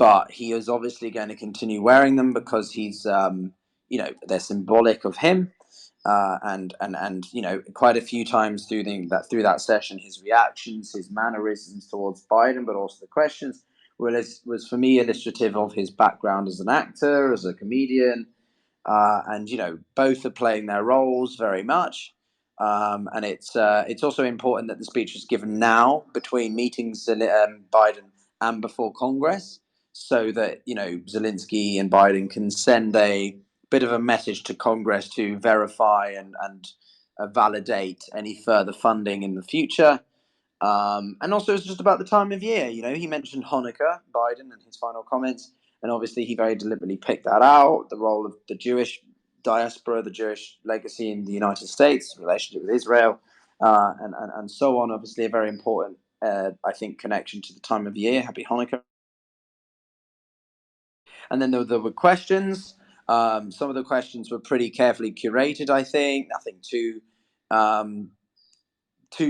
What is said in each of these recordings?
but he is obviously going to continue wearing them because he's, they're symbolic of him. And quite a few times through that session, his reactions, his mannerisms towards Biden, but also the questions, was for me illustrative of his background as an actor, as a comedian, and both are playing their roles very much. And it's also important that the speech was given now between meetings, Biden and before Congress, so that Zelensky and Biden can send a bit of a message to Congress to verify and validate any further funding in the future. And also, it's just about the time of year. He mentioned Hanukkah, Biden, in his final comments, and obviously he very deliberately picked that out. The role of the Jewish diaspora, the Jewish legacy in the United States, relationship with Israel, and so on. Obviously, a very important, I think, connection to the time of year. Happy Hanukkah. And then there were questions. Some of the questions were pretty carefully curated, I think. Nothing too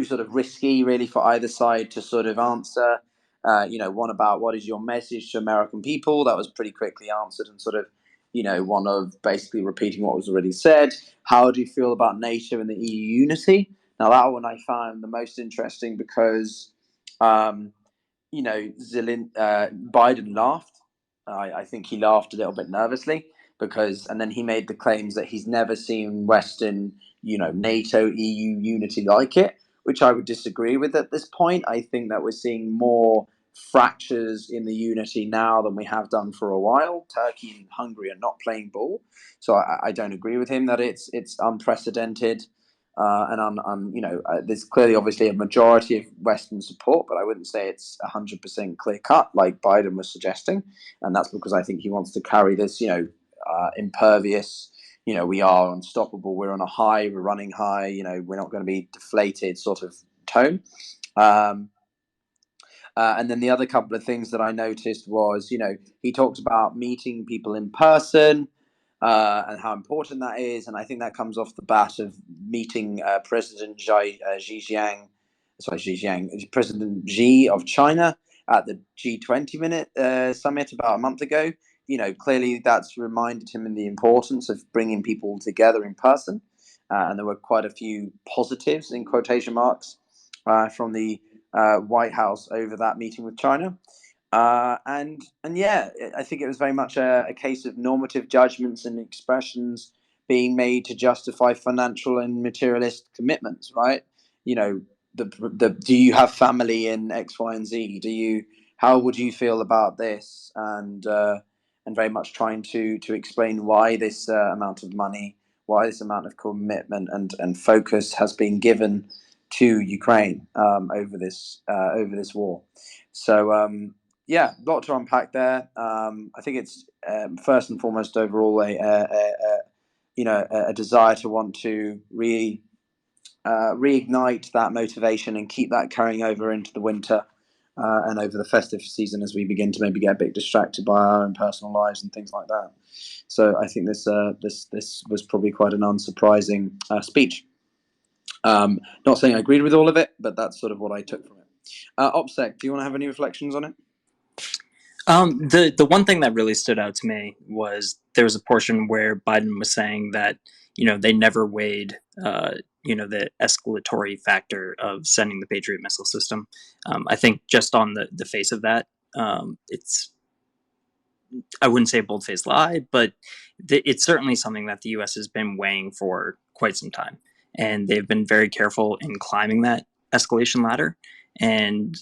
sort of risky, really, for either side to sort of answer. One about what is your message to American people? That was pretty quickly answered, and sort of, one of basically repeating what was already said. How do you feel about NATO and the EU unity? Now, that one I found the most interesting because, Biden laughed. I think he laughed a little bit nervously and then he made the claims that he's never seen Western, NATO, EU unity like it, which I would disagree with at this point. I think that we're seeing more fractures in the unity now than we have done for a while. Turkey and Hungary are not playing ball, so I don't agree with him that it's unprecedented. There's clearly, obviously, a majority of Western support, but I wouldn't say it's 100% clear cut like Biden was suggesting, and that's because I think he wants to carry this, impervious. We are unstoppable. We're on a high. We're running high. We're not going to be deflated sort of tone. And then the other couple of things that I noticed was, he talks about meeting people in person. And how important that is. And I think that comes off the bat of meeting President President Xi of China at the G20 summit about a month ago. Clearly that's reminded him of the importance of bringing people together in person. And there were quite a few positives, in quotation marks, from the White House over that meeting with China. And yeah, I think it was very much a case of normative judgments and expressions being made to justify financial and materialist commitments, right? Do you have family in X, Y, and Z? How would you feel about this? And very much trying to explain why this amount of money, why this amount of commitment and focus has been given to Ukraine over this war. So. Yeah, a lot to unpack there. I think it's first and foremost overall a desire to want to reignite that motivation and keep that carrying over into the winter and over the festive season as we begin to maybe get a bit distracted by our own personal lives and things like that. So I think this was probably quite an unsurprising speech. Not saying I agreed with all of it, but that's sort of what I took from it. OPSEC, do you want to have any reflections on it? The one thing that really stood out to me was there was a portion where Biden was saying that they never weighed the escalatory factor of sending the Patriot missile system. I think just on the face of that, it's, I wouldn't say a bold-faced lie, but it's certainly something that the U.S. has been weighing for quite some time, and they've been very careful in climbing that escalation ladder. And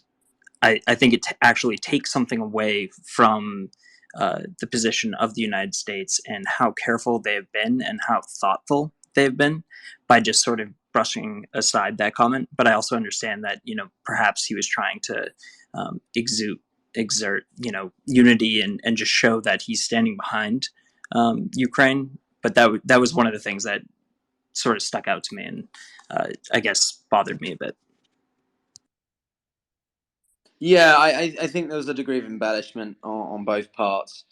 I think it actually takes something away from the position of the United States and how careful they have been and how thoughtful they've been by just sort of brushing aside that comment. But I also understand that, perhaps he was trying to exert, unity and just show that he's standing behind Ukraine. But that was one of the things that sort of stuck out to me and I guess bothered me a bit. Yeah, I think there was a degree of embellishment on both parts.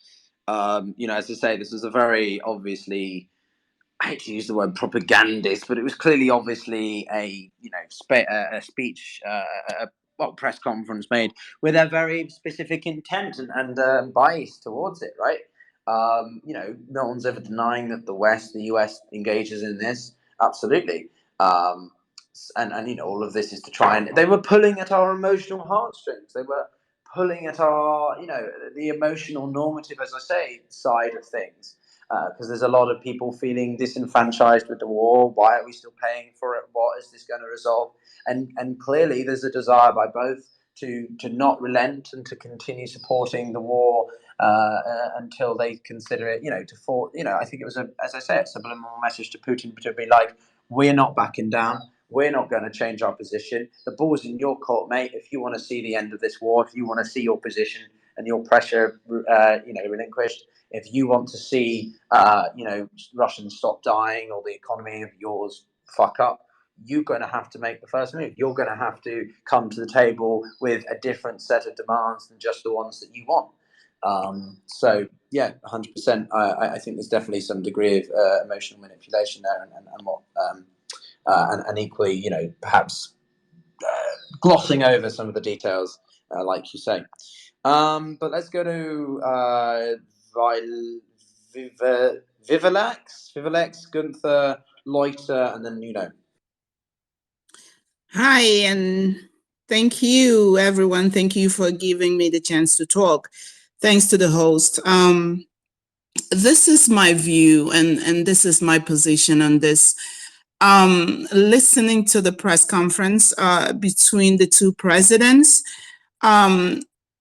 As I say, this was a very obviously, I hate to use the word propagandist, but it was clearly obviously a speech, press conference made with a very specific intent and bias towards it, right? No one's ever denying that the US engages in this. Absolutely. Um, and all of this is to try and they were pulling at our emotional heartstrings. They were pulling at our, the emotional normative, as I say, side of things. Because there's a lot of people feeling disenfranchised with the war. Why are we still paying for it? What is this going to resolve? And clearly there's a desire by both to not relent and to continue supporting the war until they consider it, I think it was as I say, a subliminal message to Putin to be like, we're not backing down. We're not going to change our position. The ball's in your court, mate. If you want to see the end of this war, if you want to see your position and your pressure, relinquished, if you want to see, Russians stop dying or the economy of yours fuck up, you're going to have to make the first move. You're going to have to come to the table with a different set of demands than just the ones that you want. So yeah, 100%. I think there's definitely some degree of emotional manipulation there, and what, and equally, perhaps glossing over some of the details, like you say. But let's go to Vivalex, Gunther, Loiter, and then Hi, and thank you, everyone. Thank you for giving me the chance to talk. Thanks to the host. This is my view, and this is my position on this. Listening to the press conference between the two presidents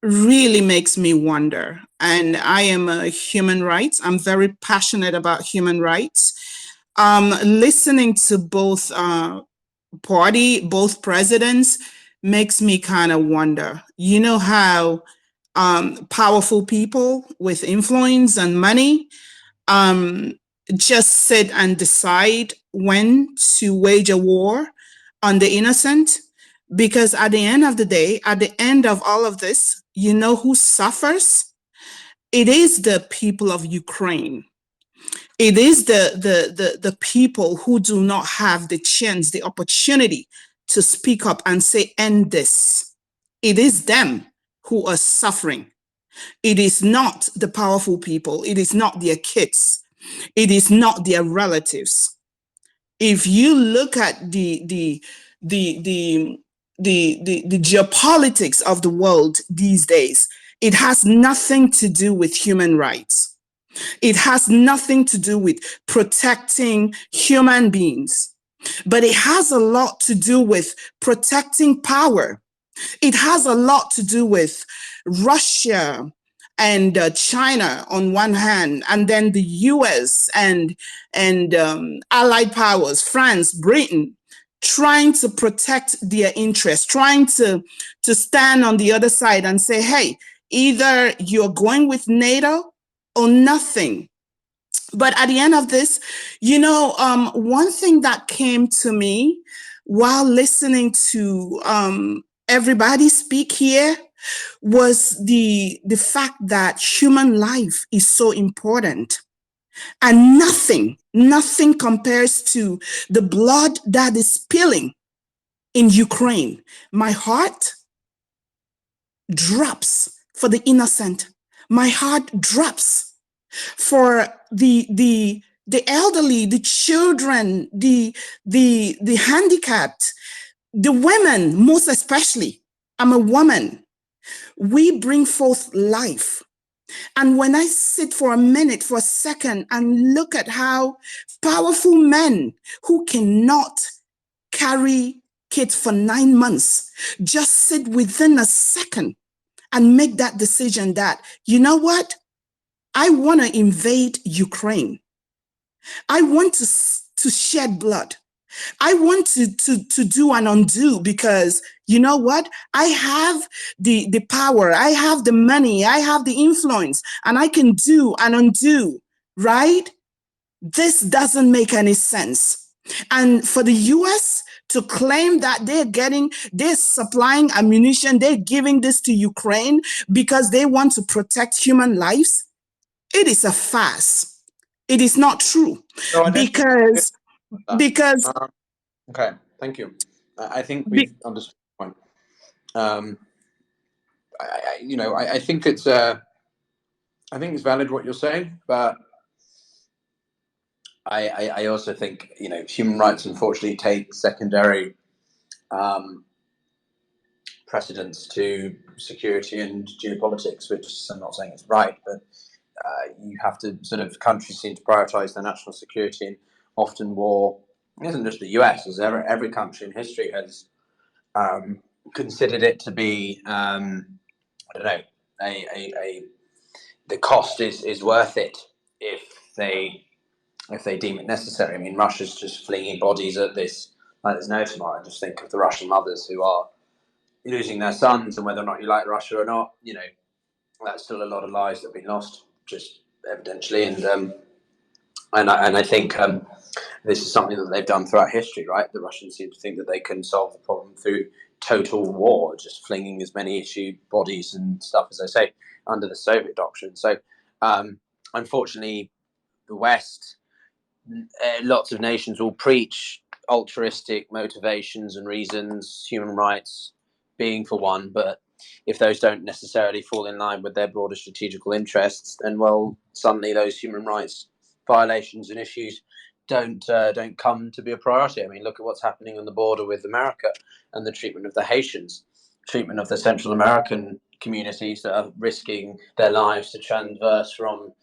really makes me wonder. And I am a human rights. I'm very passionate about human rights. Listening to both both presidents makes me kind of wonder. You know how powerful people with influence and money just sit and decide when to wage a war on the innocent? Because at the end of the day, at the end of all of this, you know who suffers? It is the people of Ukraine. It is the people who do not have the chance, the opportunity to speak up and say, end this. It is them who are suffering. It is not the powerful people. It is not their kids. It is not their relatives. If you look at the geopolitics of the world these days, it has nothing to do with human rights. It has nothing to do with protecting human beings, but it has a lot to do with protecting power. It has a lot to do with Russia and China on one hand, and then the US and allied powers, France, Britain, trying to protect their interests, trying to stand on the other side and say, hey, either you're going with NATO or nothing. But at the end of this, one thing that came to me while listening to everybody speak here was the fact that human life is so important. And nothing compares to the blood that is spilling in Ukraine. My heart drops for the innocent. My heart drops for the elderly, the children, the handicapped, the women, most especially. I'm a woman. We bring forth life. And when I sit for a minute, for a second, and look at how powerful men who cannot carry kids for 9 months just sit within a second and make that decision that, you know what? I want to invade Ukraine. I want to shed blood. I want to do and undo, because you know what? I have the power, I have the money, I have the influence, and I can do and undo, right? This doesn't make any sense. And for the US to claim that they're supplying ammunition, they're giving this to Ukraine because they want to protect human lives, it is a farce. It is not true. No, because okay, thank you. I think we've understood the point. I think it's valid what you're saying, but I also think human rights unfortunately take secondary precedence to security and geopolitics, which I'm not saying it's right, but you have to countries seem to prioritize their national security, and often war isn't just the US, as every country in history has considered it to be the cost is worth it if they deem it necessary. I mean, Russia's just flinging bodies at this like there's no tomorrow. Just think of the Russian mothers who are losing their sons, and whether or not you like Russia or not, that's still a lot of lives that have been lost, just evidently. And I think this is something that they've done throughout history, right? The Russians seem to think that they can solve the problem through total war, just flinging as many issued bodies and stuff, as I say, under the Soviet doctrine. So, unfortunately, the West, lots of nations will preach altruistic motivations and reasons, human rights being for one, but if those don't necessarily fall in line with their broader strategical interests, then suddenly those human rights violations and issues don't come to be a priority. I mean, look at what's happening on the border with America and the treatment of the Haitians, treatment of the Central American communities that are risking their lives to transverse from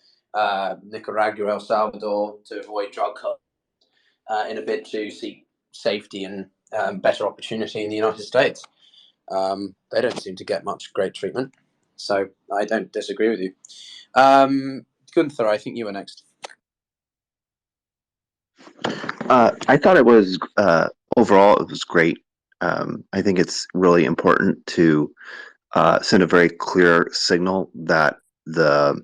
Nicaragua, El Salvador to avoid drug cartels in a bid to seek safety and better opportunity in the United States. They don't seem to get much great treatment, so I don't disagree with you. Gunther, I think you were next. I thought it was overall it was great. I think it's really important to send a very clear signal that the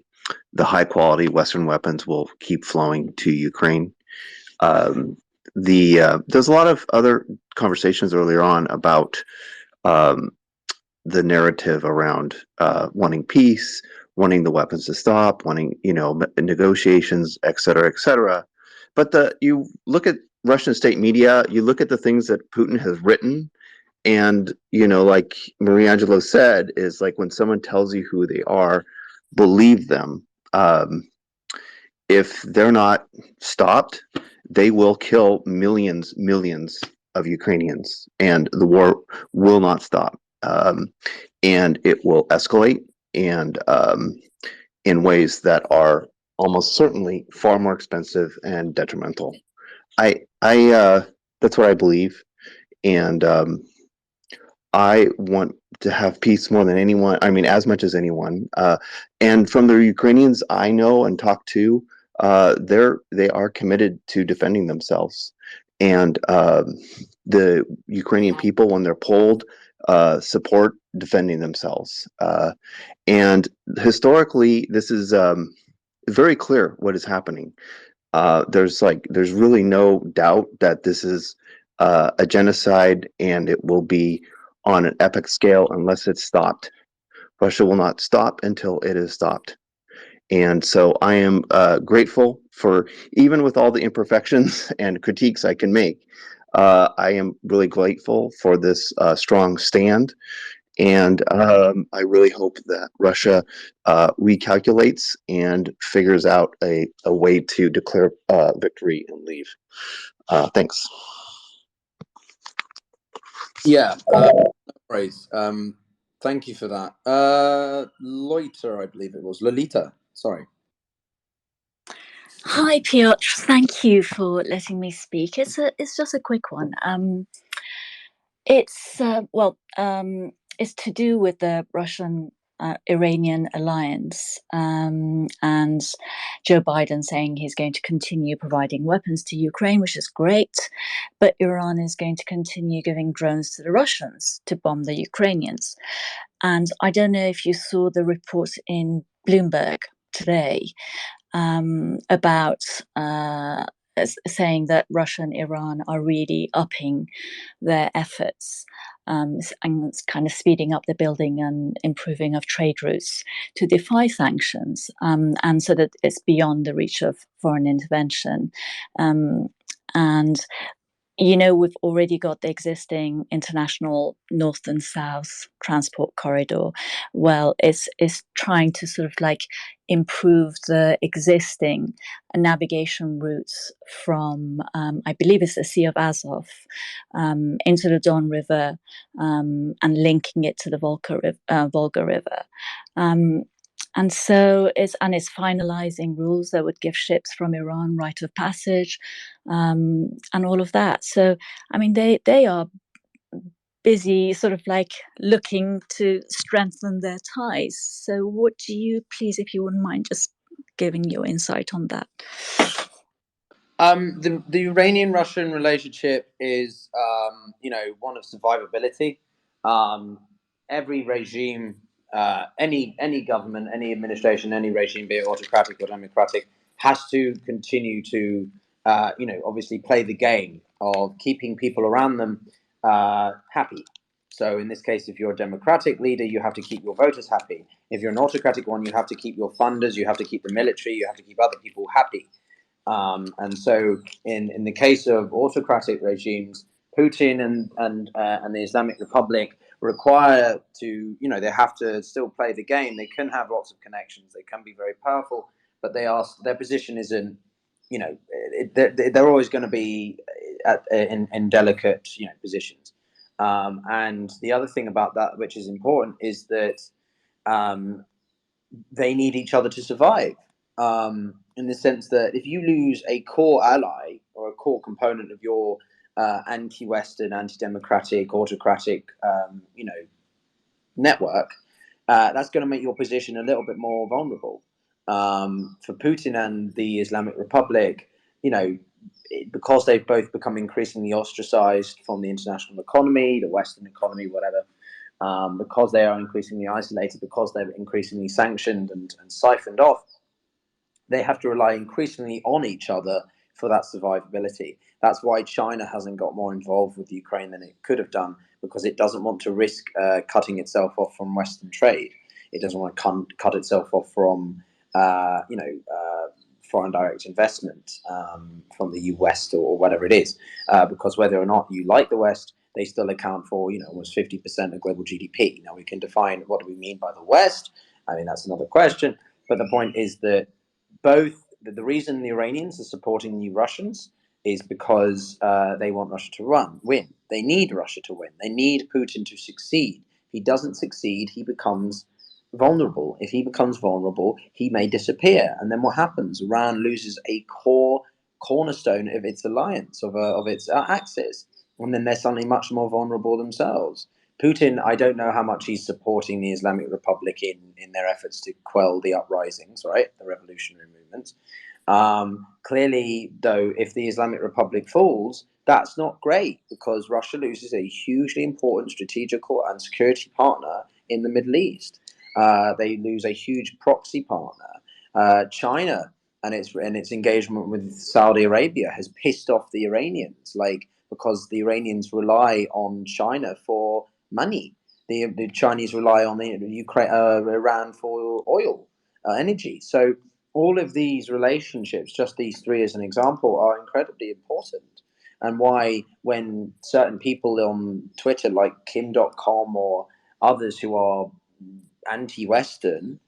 high quality Western weapons will keep flowing to Ukraine. There's a lot of other conversations earlier on about the narrative around wanting peace, wanting the weapons to stop, wanting negotiations, et cetera, et cetera. But you look at Russian state media, you look at the things that Putin has written, and like Marie Angelo said, is like when someone tells you who they are, believe them. If they're not stopped, they will kill millions of Ukrainians, and the war will not stop. And it will escalate, and in ways that are almost certainly far more expensive and detrimental. I that's what I believe, and I want to have peace more than anyone. I mean, as much as anyone. And from the Ukrainians I know and talk to, they are committed to defending themselves, and the Ukrainian people, when they're polled, support defending themselves. And historically, this is very clear what is happening. There's really no doubt that this is a genocide, and it will be on an epic scale unless it's stopped. Russia will not stop until it is stopped. And so I am grateful for, even with all the imperfections and critiques I can make, I am really grateful for this strong stand. And I really hope that Russia recalculates and figures out a way to declare victory and leave. Thanks. Yeah, praise. Thank you for that. Loiter, I believe it was. Lolita, sorry. Hi, Piotr. Thank you for letting me speak. It's just a quick one. It's to do with the Russian Iranian alliance, and Joe Biden saying he's going to continue providing weapons to Ukraine, which is great, but Iran is going to continue giving drones to the Russians to bomb the Ukrainians. And I don't know if you saw the report in Bloomberg today about saying that Russia and Iran are really upping their efforts and kind of speeding up the building and improving of trade routes to defy sanctions, and so that it's beyond the reach of foreign intervention. And we've already got the existing international north and south transport corridor. Well, it's trying to sort of like improve the existing navigation routes from, I believe it's the Sea of Azov, into the Don River, and linking it to the Volga River. And so it's finalizing rules that would give ships from Iran right of passage, and all of that. So, I mean, they are busy sort of like looking to strengthen their ties. So what do you, please, if you wouldn't mind just giving your insight on that? The Iranian-Russian relationship is, one of survivability. Every regime, any government, any administration, any regime, be it autocratic or democratic, has to continue to, obviously play the game of keeping people around them happy. So in this case, if you're a democratic leader, you have to keep your voters happy. If you're an autocratic one, you have to keep your funders, you have to keep the military, you have to keep other people happy. And so, in the case of autocratic regimes, Putin and the Islamic Republic require to, they have to still play the game. They can have lots of connections. They can be very powerful, but their position isn't, they're always going to be in delicate, positions. And the other thing about that, which is important, is that they need each other to survive. In the sense that if you lose a core ally or a core component of your anti-Western, anti-democratic, autocratic, network, that's going to make your position a little bit more vulnerable. For Putin and the Islamic Republic, because they've both become increasingly ostracized from the international economy, the Western economy, whatever, because they are increasingly isolated, because they're increasingly sanctioned and siphoned off, they have to rely increasingly on each other for that survivability. That's why China hasn't got more involved with Ukraine than it could have done, because it doesn't want to risk cutting itself off from Western trade. It doesn't want to cut itself off from, foreign direct investment from the West or whatever it is, because whether or not you like the West, they still account for almost 50% of global GDP. Now we can define what do we mean by the West. I mean, that's another question. But the point is that both the reason the Iranians are supporting the Russians is because they want Russia to win. They need Russia to win. They need Putin to succeed. If he doesn't succeed, he becomes vulnerable. If he becomes vulnerable, he may disappear. And then what happens? Iran loses a cornerstone of its alliance, of its axis. And then they're suddenly much more vulnerable themselves. Putin, I don't know how much he's supporting the Islamic Republic in their efforts to quell the uprisings, right? The revolutionary movements. Clearly, though, if the Islamic Republic falls, that's not great, because Russia loses a hugely important strategical and security partner in the Middle East. They lose a huge proxy partner. China and its engagement with Saudi Arabia has pissed off the Iranians, because the Iranians rely on China for money. The Chinese rely on Iran for oil, energy. So all of these relationships, just these three as an example, are incredibly important. And why, when certain people on Twitter, like Kim.com or others who are anti-Western,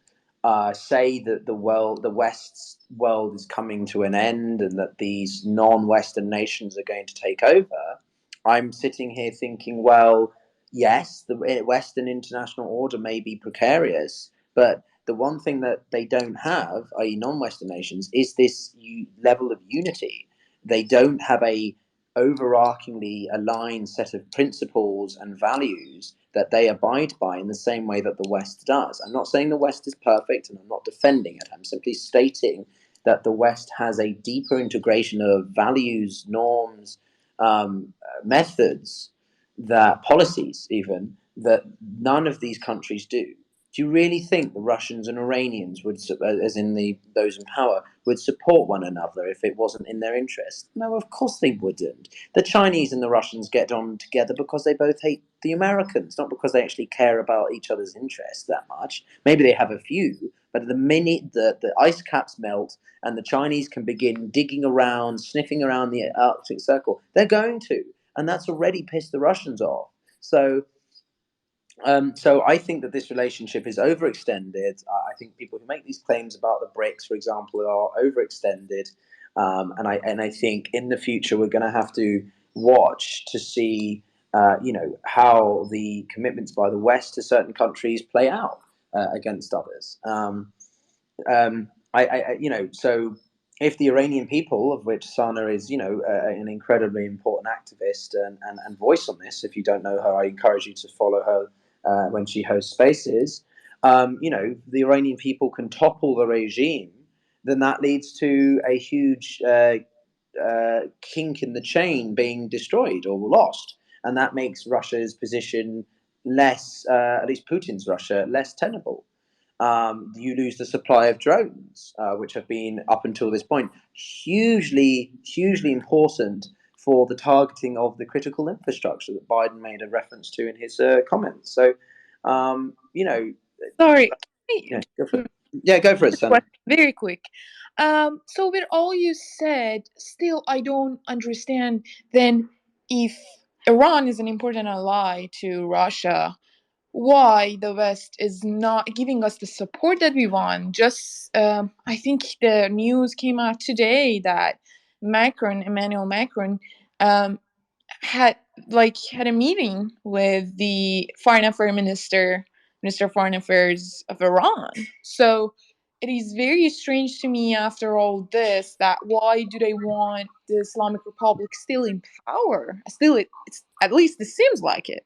say that the West's world is coming to an end and that these non-Western nations are going to take over, I'm sitting here thinking, well, yes, the Western international order may be precarious, but the one thing that they don't have, i.e. non-Western nations, is this level of unity. They don't have a overarchingly aligned set of principles and values that they abide by in the same way that the West does. I'm not saying the West is perfect, and I'm not defending it. I'm simply stating that the West has a deeper integration of values, norms, methods, policies, even, that none of these countries do. Do you really think the Russians and Iranians would, as in those in power, would support one another if it wasn't in their interest? No, of course they wouldn't. The Chinese and the Russians get on together because they both hate the Americans, not because they actually care about each other's interests that much. Maybe they have a few, But the minute the ice caps melt and the Chinese can begin digging around, sniffing around the Arctic Circle, they're going to, and that's already pissed the Russians off. So I think that this relationship is overextended. I think people who make these claims about the BRICS, for example, are overextended. And I think in the future we're going to have to watch to see, how the commitments by the West to certain countries play out against others. So if the Iranian people, of which Sana is, an incredibly important activist and voice on this, if you don't know her, I encourage you to follow her when she hosts spaces. The Iranian people can topple the regime, then that leads to a huge kink in the chain being destroyed or lost, and that makes Russia's position less, at least Putin's Russia, less tenable. You lose the supply of drones, which have been up until this point hugely, hugely important for the targeting of the critical infrastructure that Biden made a reference to in his comments. So, Sorry, go for it. Yeah, go for it, son. very quick. So with all you said, still I don't understand then, if Iran is an important ally to Russia, why the West is not giving us the support that we want. Just I think the news came out today that Emmanuel Macron, had a meeting with the Minister of Foreign Affairs of Iran. So it is very strange to me after all this that why do they want the Islamic Republic still in power? Still, it's at least it seems like it.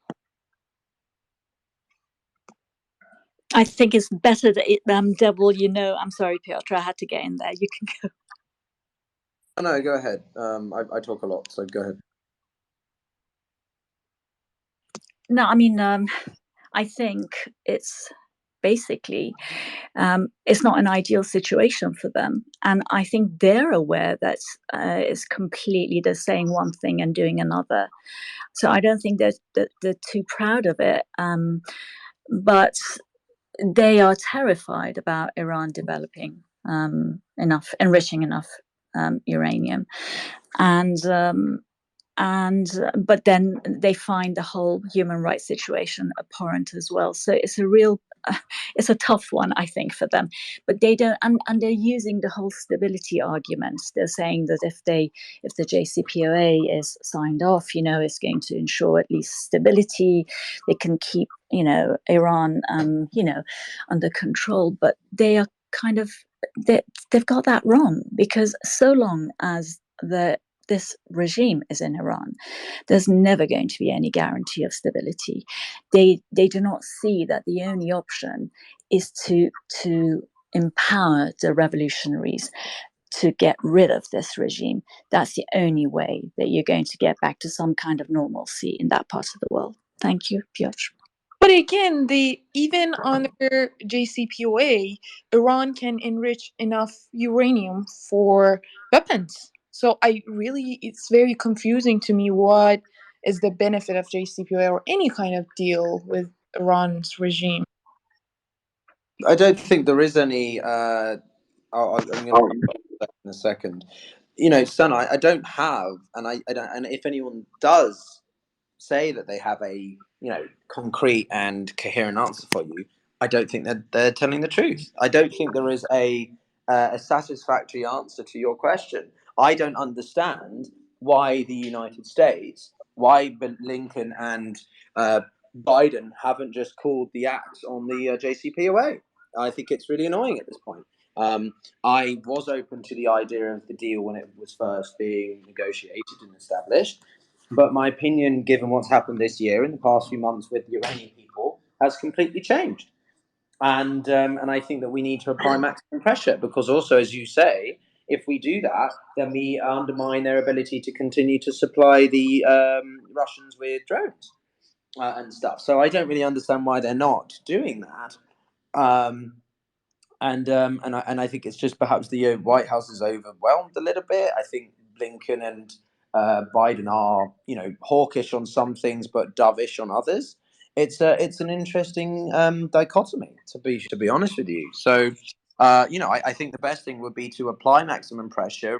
I think it's better that Devil, I'm sorry, Piotr, I had to get in there. You can go. Oh, no, go ahead. I talk a lot, so go ahead. No, I mean, I think it's basically it's not an ideal situation for them, and I think they're aware that it's completely they're saying one thing and doing another. So I don't think they're too proud of it, but they are terrified about Iran developing enriching enough uranium, and but then they find the whole human rights situation abhorrent as well. So it's it's a tough one, I think, for them. But they don't, and they're using the whole stability argument. They're saying that if the JCPOA is signed off, it's going to ensure at least stability. They can keep, Iran, under control. But they are kind of they've got that wrong, because so long as this regime is in Iran, there's never going to be any guarantee of stability. They do not see that the only option is to empower the revolutionaries to get rid of this regime. That's the only way that you're going to get back to some kind of normalcy in that part of the world. Thank you, Piotr. But again, even under JCPOA, Iran can enrich enough uranium for weapons. So it's very confusing to me what is the benefit of JCPOA or any kind of deal with Iran's regime. I don't think there is any. I'm going to come back to that in a second. Son, I don't have, and I don't. And if anyone does say that they have a concrete and coherent answer for you, I don't think that they're telling the truth. I don't think there is a satisfactory answer to your question. I don't understand why the United States, why Lincoln and Biden haven't just called the axe on the JCPOA. I think it's really annoying at this point. I was open to the idea of the deal when it was first being negotiated and established. But my opinion, given what's happened this year in the past few months with the Iranian people, has completely changed. And I think that we need to apply maximum pressure, because also, as you say, if we do that, then we undermine their ability to continue to supply the Russians with drones and stuff. So I don't really understand why they're not doing that. I think it's just perhaps the White House is overwhelmed a little bit. I think Blinken and Biden are, hawkish on some things but dovish on others. it's an interesting dichotomy, to be honest with you. So, I think the best thing would be to apply maximum pressure,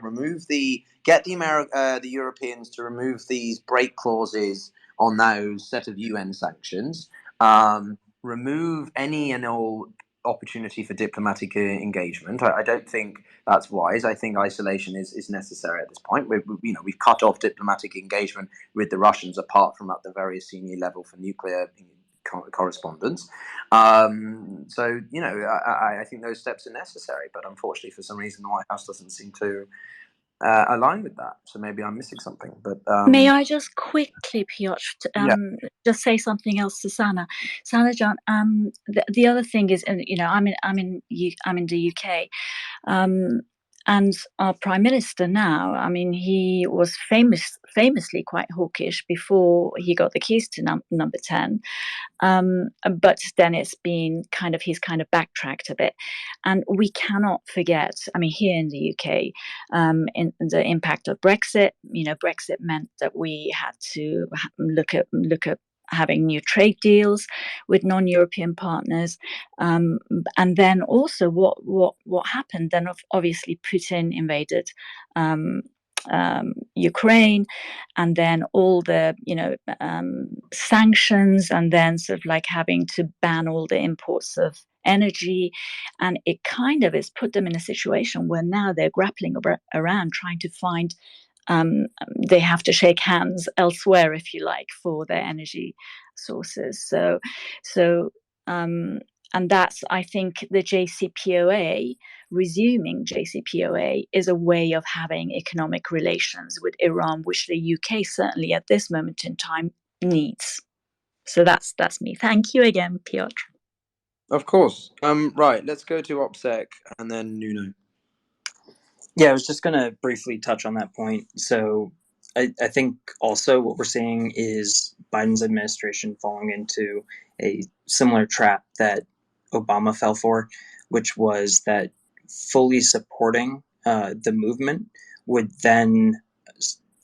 get the Europeans to remove these break clauses on those set of UN sanctions, remove any and all opportunity for diplomatic engagement. I don't think that's wise. I think isolation is necessary at this point. We've cut off diplomatic engagement with the Russians, apart from at the very senior level for nuclear correspondence. I think those steps are necessary, but unfortunately, for some reason, the White House doesn't seem to align with that. So maybe I'm missing something. But may I just quickly, Piotr, yeah. just say something else to Sana? Sana John, the other thing is, and I'm in the UK. And our Prime Minister now, I mean, he was famously quite hawkish before he got the keys to number 10. But then he's kind of backtracked a bit. And we cannot forget, I mean, here in the UK, in the impact of Brexit. Brexit meant that we had to look at having new trade deals with non-European partners, and then also what happened. Then obviously Putin invaded Ukraine, and then all the sanctions, and then sort of like having to ban all the imports of energy, and it kind of has put them in a situation where now they're grappling around trying to find. They have to shake hands elsewhere, if you like, for their energy sources. And that's, I think, the JCPOA, resuming JCPOA, is a way of having economic relations with Iran, which the UK certainly at this moment in time needs. So that's me. Thank you again, Piotr. Of course. Right. Let's go to OPSEC and then Nuno. Yeah, I was just going to briefly touch on that point. So I think also what we're seeing is Biden's administration falling into a similar trap that Obama fell for, which was that fully supporting the movement would then,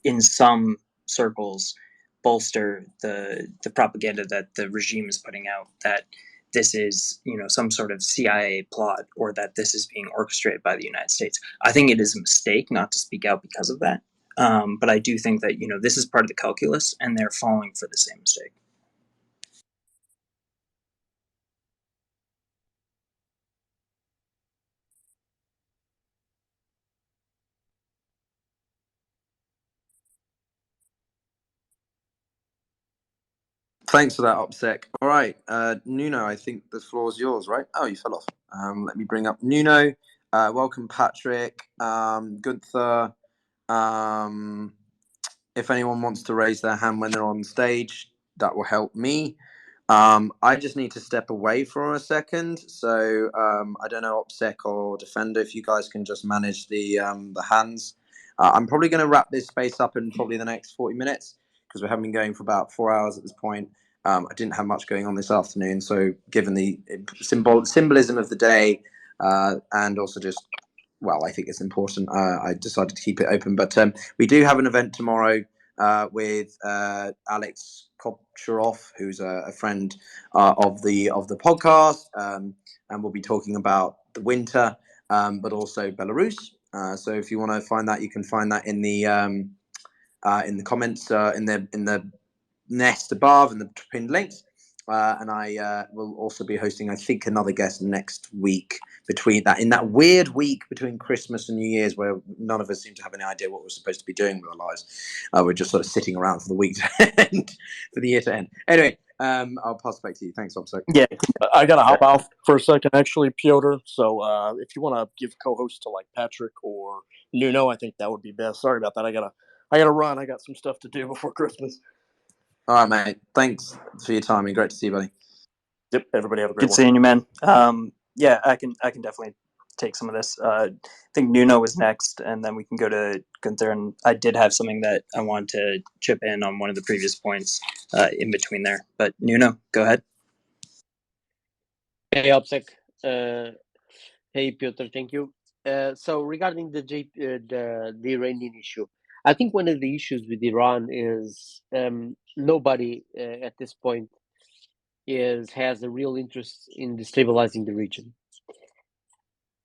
in some circles, bolster the propaganda that the regime is putting out, that this is some sort of CIA plot, or that this is being orchestrated by the United States. I think it is a mistake not to speak out because of that. But I do think that this is part of the calculus, and they're falling for the same mistake. Thanks for that, OPSEC. All right, Nuno, I think the floor is yours, right? Oh, you fell off. Let me bring up Nuno. Welcome, Patrick. Gunther. If anyone wants to raise their hand when they're on stage, that will help me. I just need to step away for a second. So I don't know, OPSEC or Defender, if you guys can just manage the hands. I'm probably going to wrap this space up in probably the next 40 minutes because we haven't been going for about 4 hours at this point. I didn't have much going on this afternoon. So given the symbolism of the day and also just, well, I think it's important, I decided to keep it open. But we do have an event tomorrow with Alex Kopcherov, who's a friend of the podcast, and we'll be talking about the winter, but also Belarus. So if you want to find that, you can find that in the comments in the nest above and the pinned links. And I will also be hosting, I think, another guest next week in that weird week between Christmas and New Year's, where none of us seem to have any idea what we're supposed to be doing with our lives. We're just sort of sitting around for the week to end, for the year to end. Anyway, I'll pass it back to you. Thanks, Obso. Yeah, I gotta hop off for a second, actually, Piotr. So if you want to give co-host to like Patrick or Nuno, I think that would be best. Sorry about that. I gotta run. I got some stuff to do before Christmas. All right, mate. Thanks for your time and great to see you, buddy. Yep. Everybody have a great Good seeing you, man. Yeah, I can definitely take some of this. I think Nuno was next, and then we can go to Gunther. And I did have something that I wanted to chip in on one of the previous points in between there. But Nuno, go ahead. Hey, OPSEC. Hey, Piotr. Thank you. So regarding the Iranian issue, I think one of the issues with Iran is nobody at this point has a real interest in destabilizing the region.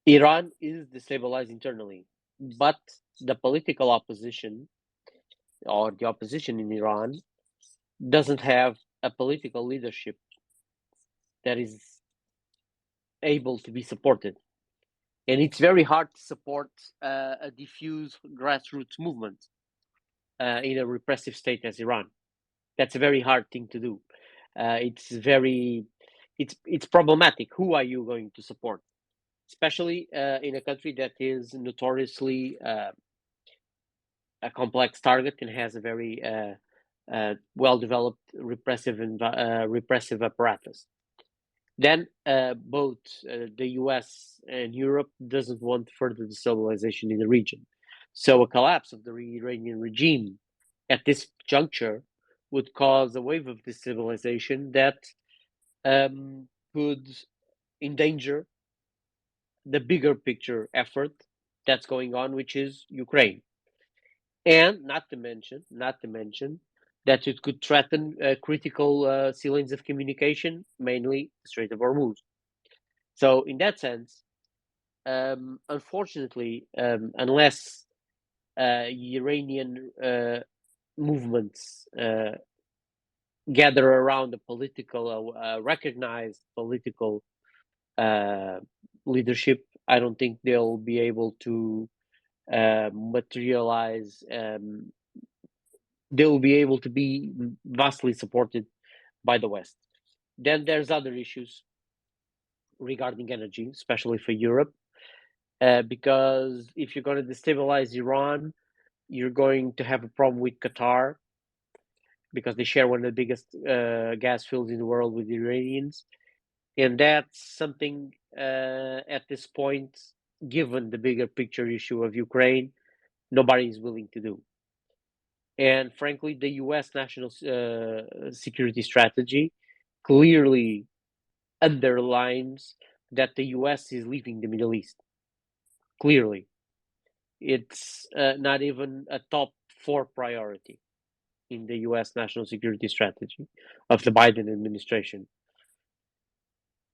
Iran is destabilized internally, but the political opposition or the opposition in Iran doesn't have a political leadership that is able to be supported. And it's very hard to support a diffuse grassroots movement in a repressive state as Iran. That's a very hard thing to do. It's problematic. Who are you going to support? Especially in a country that is notoriously a complex target and has a very well-developed repressive apparatus. Then both the US and Europe doesn't want further destabilization in the region. So a collapse of the Iranian regime at this juncture would cause a wave of destabilization that could endanger the bigger picture effort that's going on, which is Ukraine. And not to mention that it could threaten critical sea lanes of communication, mainly the Strait of Hormuz. So in that sense, unfortunately, unless Iranian movements gather around a political, recognized political leadership, I don't think they'll be able to materialize. They'll be able to be vastly supported by the West. Then there's other issues regarding energy, especially for Europe, because if you're going to destabilize Iran, you're going to have a problem with Qatar because they share one of the biggest gas fields in the world with the Iranians. And that's something at this point, given the bigger picture issue of Ukraine, nobody is willing to do. And frankly, the US national security strategy clearly underlines that the US is leaving the Middle East. Clearly. It's not even a top 4 priority in the US national security strategy of the Biden administration.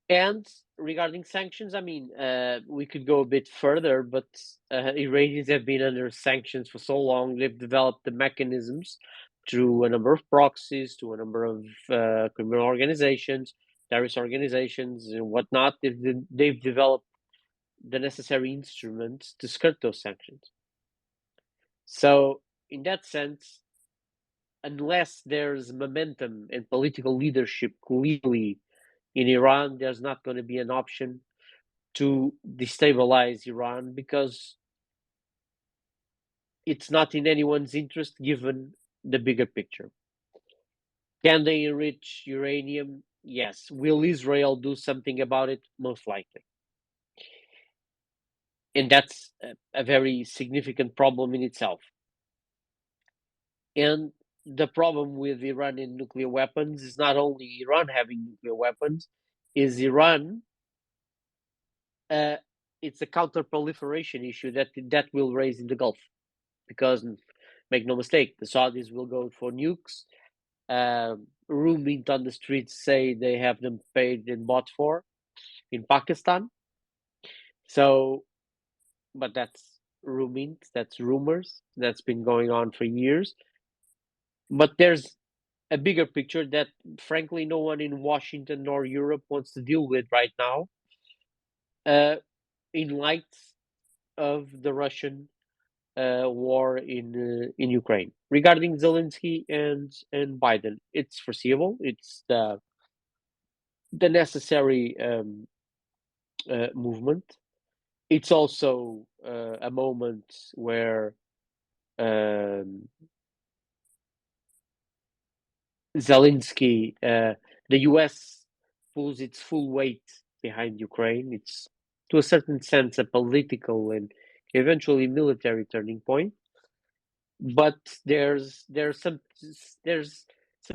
And regarding sanctions, I mean, we could go a bit further, but Iranians have been under sanctions for so long. They've developed the mechanisms through a number of proxies, to a number of criminal organizations, terrorist organizations, and whatnot. They've developed the necessary instruments to skirt those sanctions. So, in that sense, unless there's momentum and political leadership clearly in Iran, there's not going to be an option to destabilize Iran because it's not in anyone's interest given the bigger picture. Can they enrich uranium? Yes. Will Israel do something about it? Most likely. And that's a very significant problem in itself. And the problem with Iranian nuclear weapons is not only Iran having nuclear weapons, is Iran, it's a counter-proliferation issue that will raise in the Gulf. Because, make no mistake, the Saudis will go for nukes. Rumors on the streets say they have them paid and bought for in Pakistan. So, but that's rumors, that's rumors. That's been going on for years. But there's a bigger picture that, frankly, no one in Washington nor Europe wants to deal with right now, in light of the Russian war in Ukraine. Regarding Zelensky and Biden, it's foreseeable. It's the necessary movement. It's also a moment where Zelensky, the US pulls its full weight behind Ukraine. It's to a certain sense a political and eventually military turning point. But there's some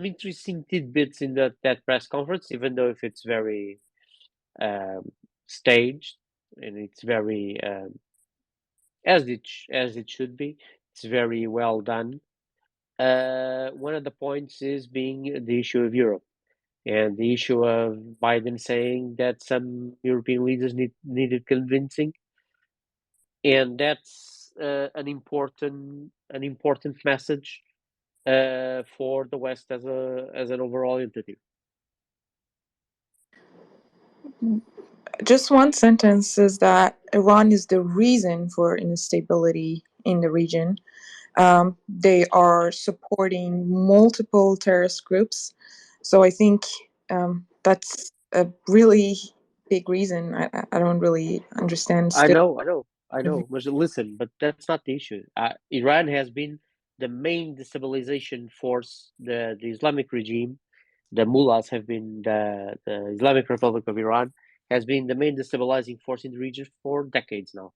interesting tidbits in that press conference, even though if it's very staged and it's very as it should be, it's very well done. One of the points is being the issue of Europe. and the issue of Biden saying that some European leaders needed convincing, and that's an important message for the West as an overall entity. Just one sentence is that Iran is the reason for instability in the region. They are supporting multiple terrorist groups. So I think that's a really big reason. I don't really understand I still. know. But listen, but that's not the issue. Iran has been the main destabilization force. The Islamic regime, the mullahs have been the Islamic Republic of Iran has been the main destabilizing force in the region for decades now.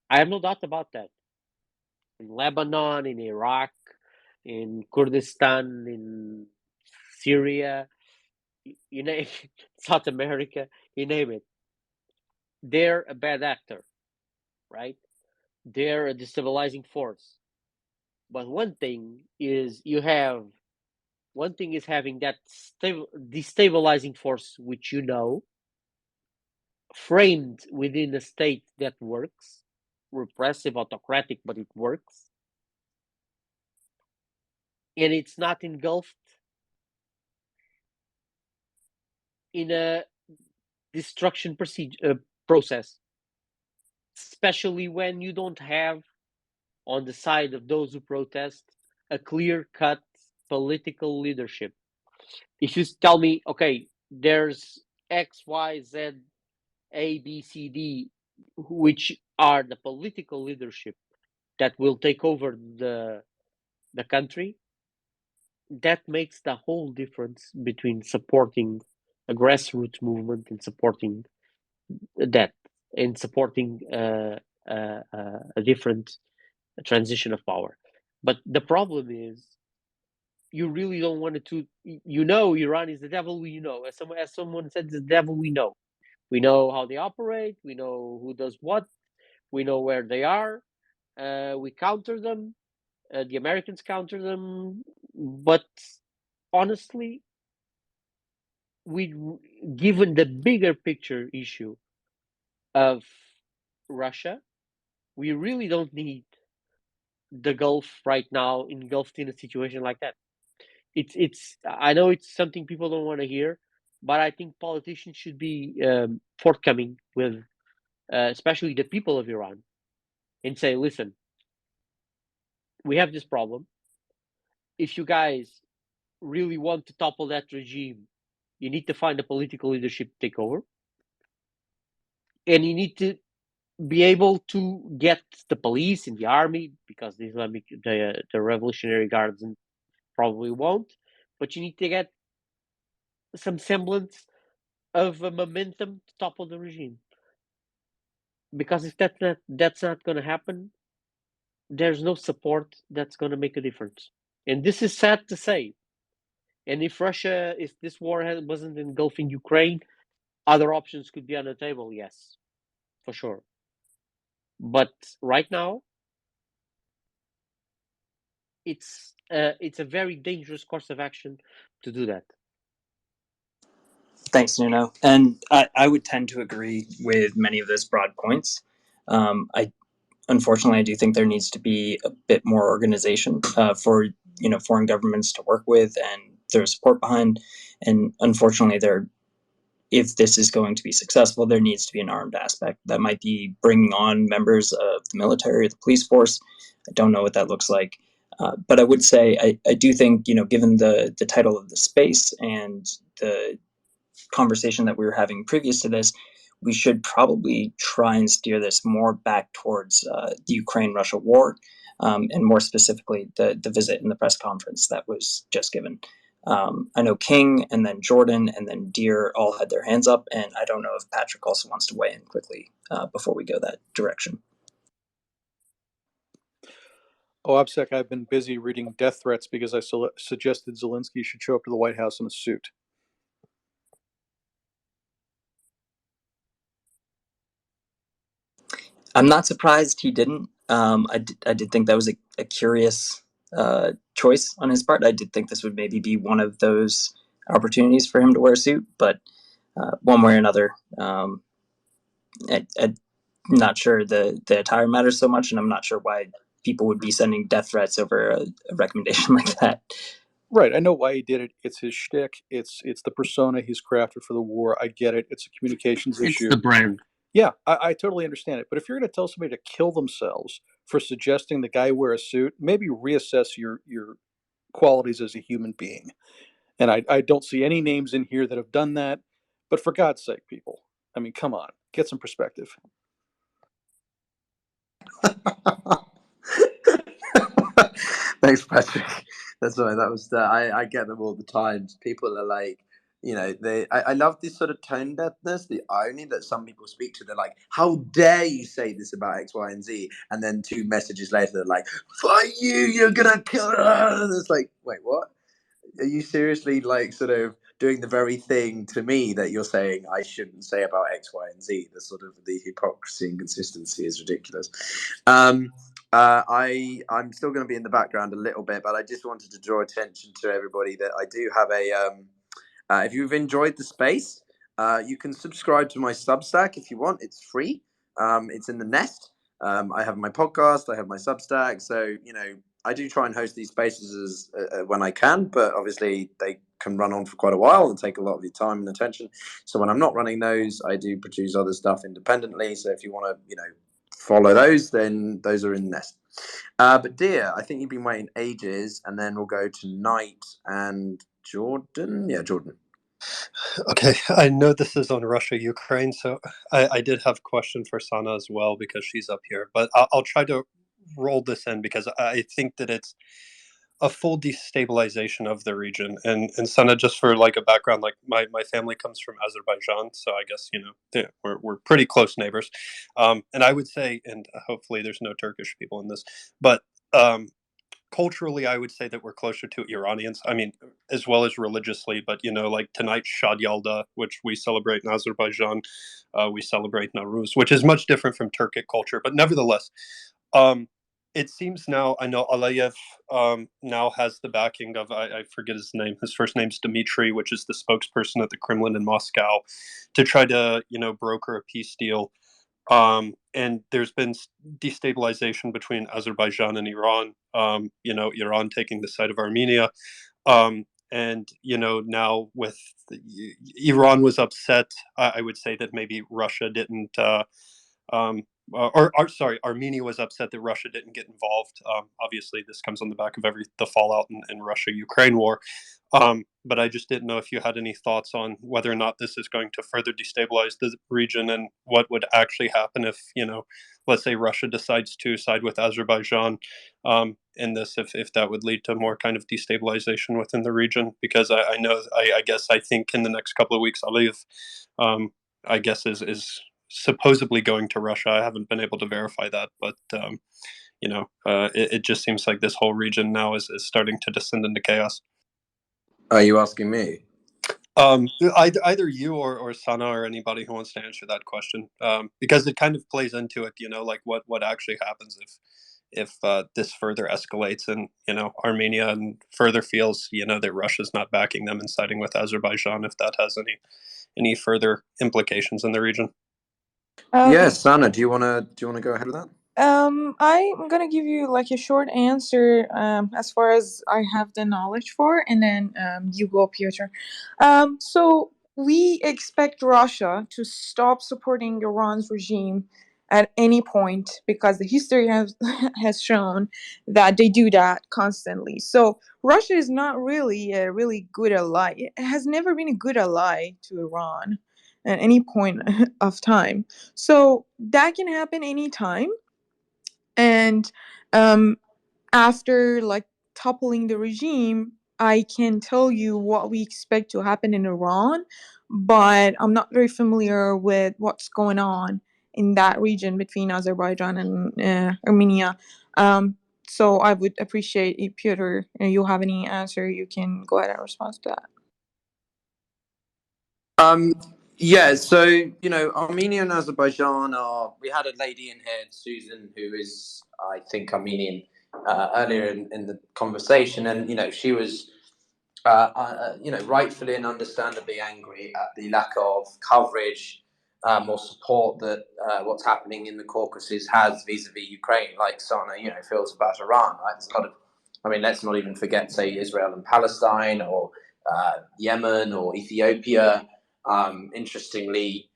I have no doubt about that. In Lebanon, in Iraq, in Kurdistan, in Syria, you name South America, you name it. They're a bad actor, right? They're a destabilizing force. But one thing is having that destabilizing force, which framed within a state that works, repressive, autocratic, but it works, and it's not engulfed in a destruction process, especially when you don't have on the side of those who protest a clear-cut political leadership. If you tell me, okay, there's X, Y, Z, A, B, C, D, which are the political leadership that will take over the country, that makes the whole difference between supporting a grassroots movement and supporting that, and supporting a different transition of power. But the problem is, you really don't want to. Iran is the devil. As someone said, the devil we know. We know how they operate. We know who does what. We know where they are. We counter them. The Americans counter them. But honestly, given the bigger picture issue of Russia, we really don't need the Gulf right now engulfed in a situation like that. It's I know it's something people don't want to hear, but I think politicians should be forthcoming with, especially the people of Iran, and say, listen, we have this problem. If you guys really want to topple that regime, you need to find a political leadership to take over, and you need to be able to get the police and the army, because the Revolutionary Guards probably won't, but you need to get some semblance of a momentum to topple the regime. Because if that's not going to happen, there's no support that's going to make a difference. And this is sad to say. And if this war wasn't engulfing Ukraine, other options could be on the table, yes, for sure. But right now, it's a very dangerous course of action to do that. Thanks, Nuno. And I would tend to agree with many of those broad points. Unfortunately, I do think there needs to be a bit more organization for foreign governments to work with and their support behind. And unfortunately, if this is going to be successful, there needs to be an armed aspect. That might be bringing on members of the military or the police force. I don't know what that looks like. But I would say I do think, given the title of the space and the conversation that we were having previous to this, we should probably try and steer this more back towards the Ukraine-Russia war, and more specifically the visit and the press conference that was just given. I know King and then Jordan and then Deer all had their hands up, and I don't know if Patrick also wants to weigh in quickly before we go that direction. Oh, OPSEC, I've been busy reading death threats because I suggested Zelenskyy should show up to the White House in a suit. I'm not surprised he didn't. I did think that was a curious choice on his part. I did think this would maybe be one of those opportunities for him to wear a suit, but one way or another, I'm not sure the attire matters so much, and I'm not sure why people would be sending death threats over a recommendation like that. Right. I know why he did it. It's his shtick. It's the persona he's crafted for the war. I get it. It's a communications It's issue. the brand. Yeah, I totally understand it. But if you're going to tell somebody to kill themselves for suggesting the guy wear a suit, maybe reassess your qualities as a human being. And I don't see any names in here that have done that. But for God's sake, people, I mean, come on, get some perspective. Thanks, Patrick. That's right. That was I get them all the time. People are like, I love this sort of tone deafness, the irony that some people speak to. They're like, "How dare you say this about X, Y, and Z?" And then 2 messages later, they're like, "Fuck you! You're gonna kill her." And it's like, wait, what? Are you seriously like sort of doing the very thing to me that you're saying I shouldn't say about X, Y, and Z? The sort of the hypocrisy and consistency is ridiculous. I'm still going to be in the background a little bit, but I just wanted to draw attention to everybody that I do have a. If you've enjoyed the space, you can subscribe to my Substack if you want. It's free. It's in the nest. I have my podcast. I have my Substack. So I do try and host these spaces when I can, but obviously they can run on for quite a while and take a lot of your time and attention. So when I'm not running those, I do produce other stuff independently. So if you want to, follow those, then those are in the nest. But dear, I think you've been waiting ages, and then we'll go to Knight and Jordan. Yeah, Jordan. Okay, I know this is on Russia, Ukraine, so I did have a question for Sana as well because she's up here, but I'll try to roll this in because I think that it's a full destabilization of the region. And Sana, just for like a background, like my family comes from Azerbaijan, so I guess we're pretty close neighbors. And I would say, and hopefully there's no Turkish people in this, but culturally, I would say that we're closer to Iranians. I mean, as well as religiously, but like tonight, Shad Yalda, which we celebrate in Azerbaijan, we celebrate Nowruz, which is much different from Turkic culture, but nevertheless, it seems now. I know Aliyev now has the backing of I forget his name. His first name's Dmitry, which is the spokesperson at the Kremlin in Moscow, to try to broker a peace deal. And there's been destabilization between Azerbaijan and Iran. Iran taking the side of Armenia, and now with Iran was upset. I would say that maybe Russia didn't. Sorry, Armenia was upset that Russia didn't get involved. Obviously, this comes on the back of the fallout in Russia-Ukraine war. But I just didn't know if you had any thoughts on whether or not this is going to further destabilize the region and what would actually happen if, let's say Russia decides to side with Azerbaijan in this, if that would lead to more kind of destabilization within the region. Because I know, I think in the next couple of weeks, Aliyev, I guess, is supposedly going to Russia. I haven't been able to verify that, but it just seems like this whole region now is starting to descend into chaos. Are you asking me? Either you or Sana or anybody who wants to answer that question, because it kind of plays into it. Like what actually happens if this further escalates and Armenia and further feels that Russia's not backing them and siding with Azerbaijan, if that has any further implications in the region. Yes, Sana, do you wanna go ahead with that? I'm gonna give you like a short answer as far as I have the knowledge for, and then you go, Piotr. So we expect Russia to stop supporting Iran's regime at any point because the history has shown that they do that constantly. So Russia is not really a really good ally. It has never been a good ally to Iran at any point of time. So that can happen anytime. And after like toppling the regime, I can tell you what we expect to happen in Iran, but I'm not very familiar with what's going on in that region between Azerbaijan and Armenia. So I would appreciate if Piotr, you have any answer, you can go ahead and respond to that. Yeah, so Armenia and Azerbaijan are. We had a lady in here, Susan, who is, I think, Armenian, earlier in the conversation, and she was rightfully and understandably angry at the lack of coverage or support that what's happening in the Caucasus has vis-a-vis Ukraine, like Sana, feels about Iran. Right? There's a lot of, let's not even forget, say, Israel and Palestine, or Yemen, or Ethiopia. Interestingly,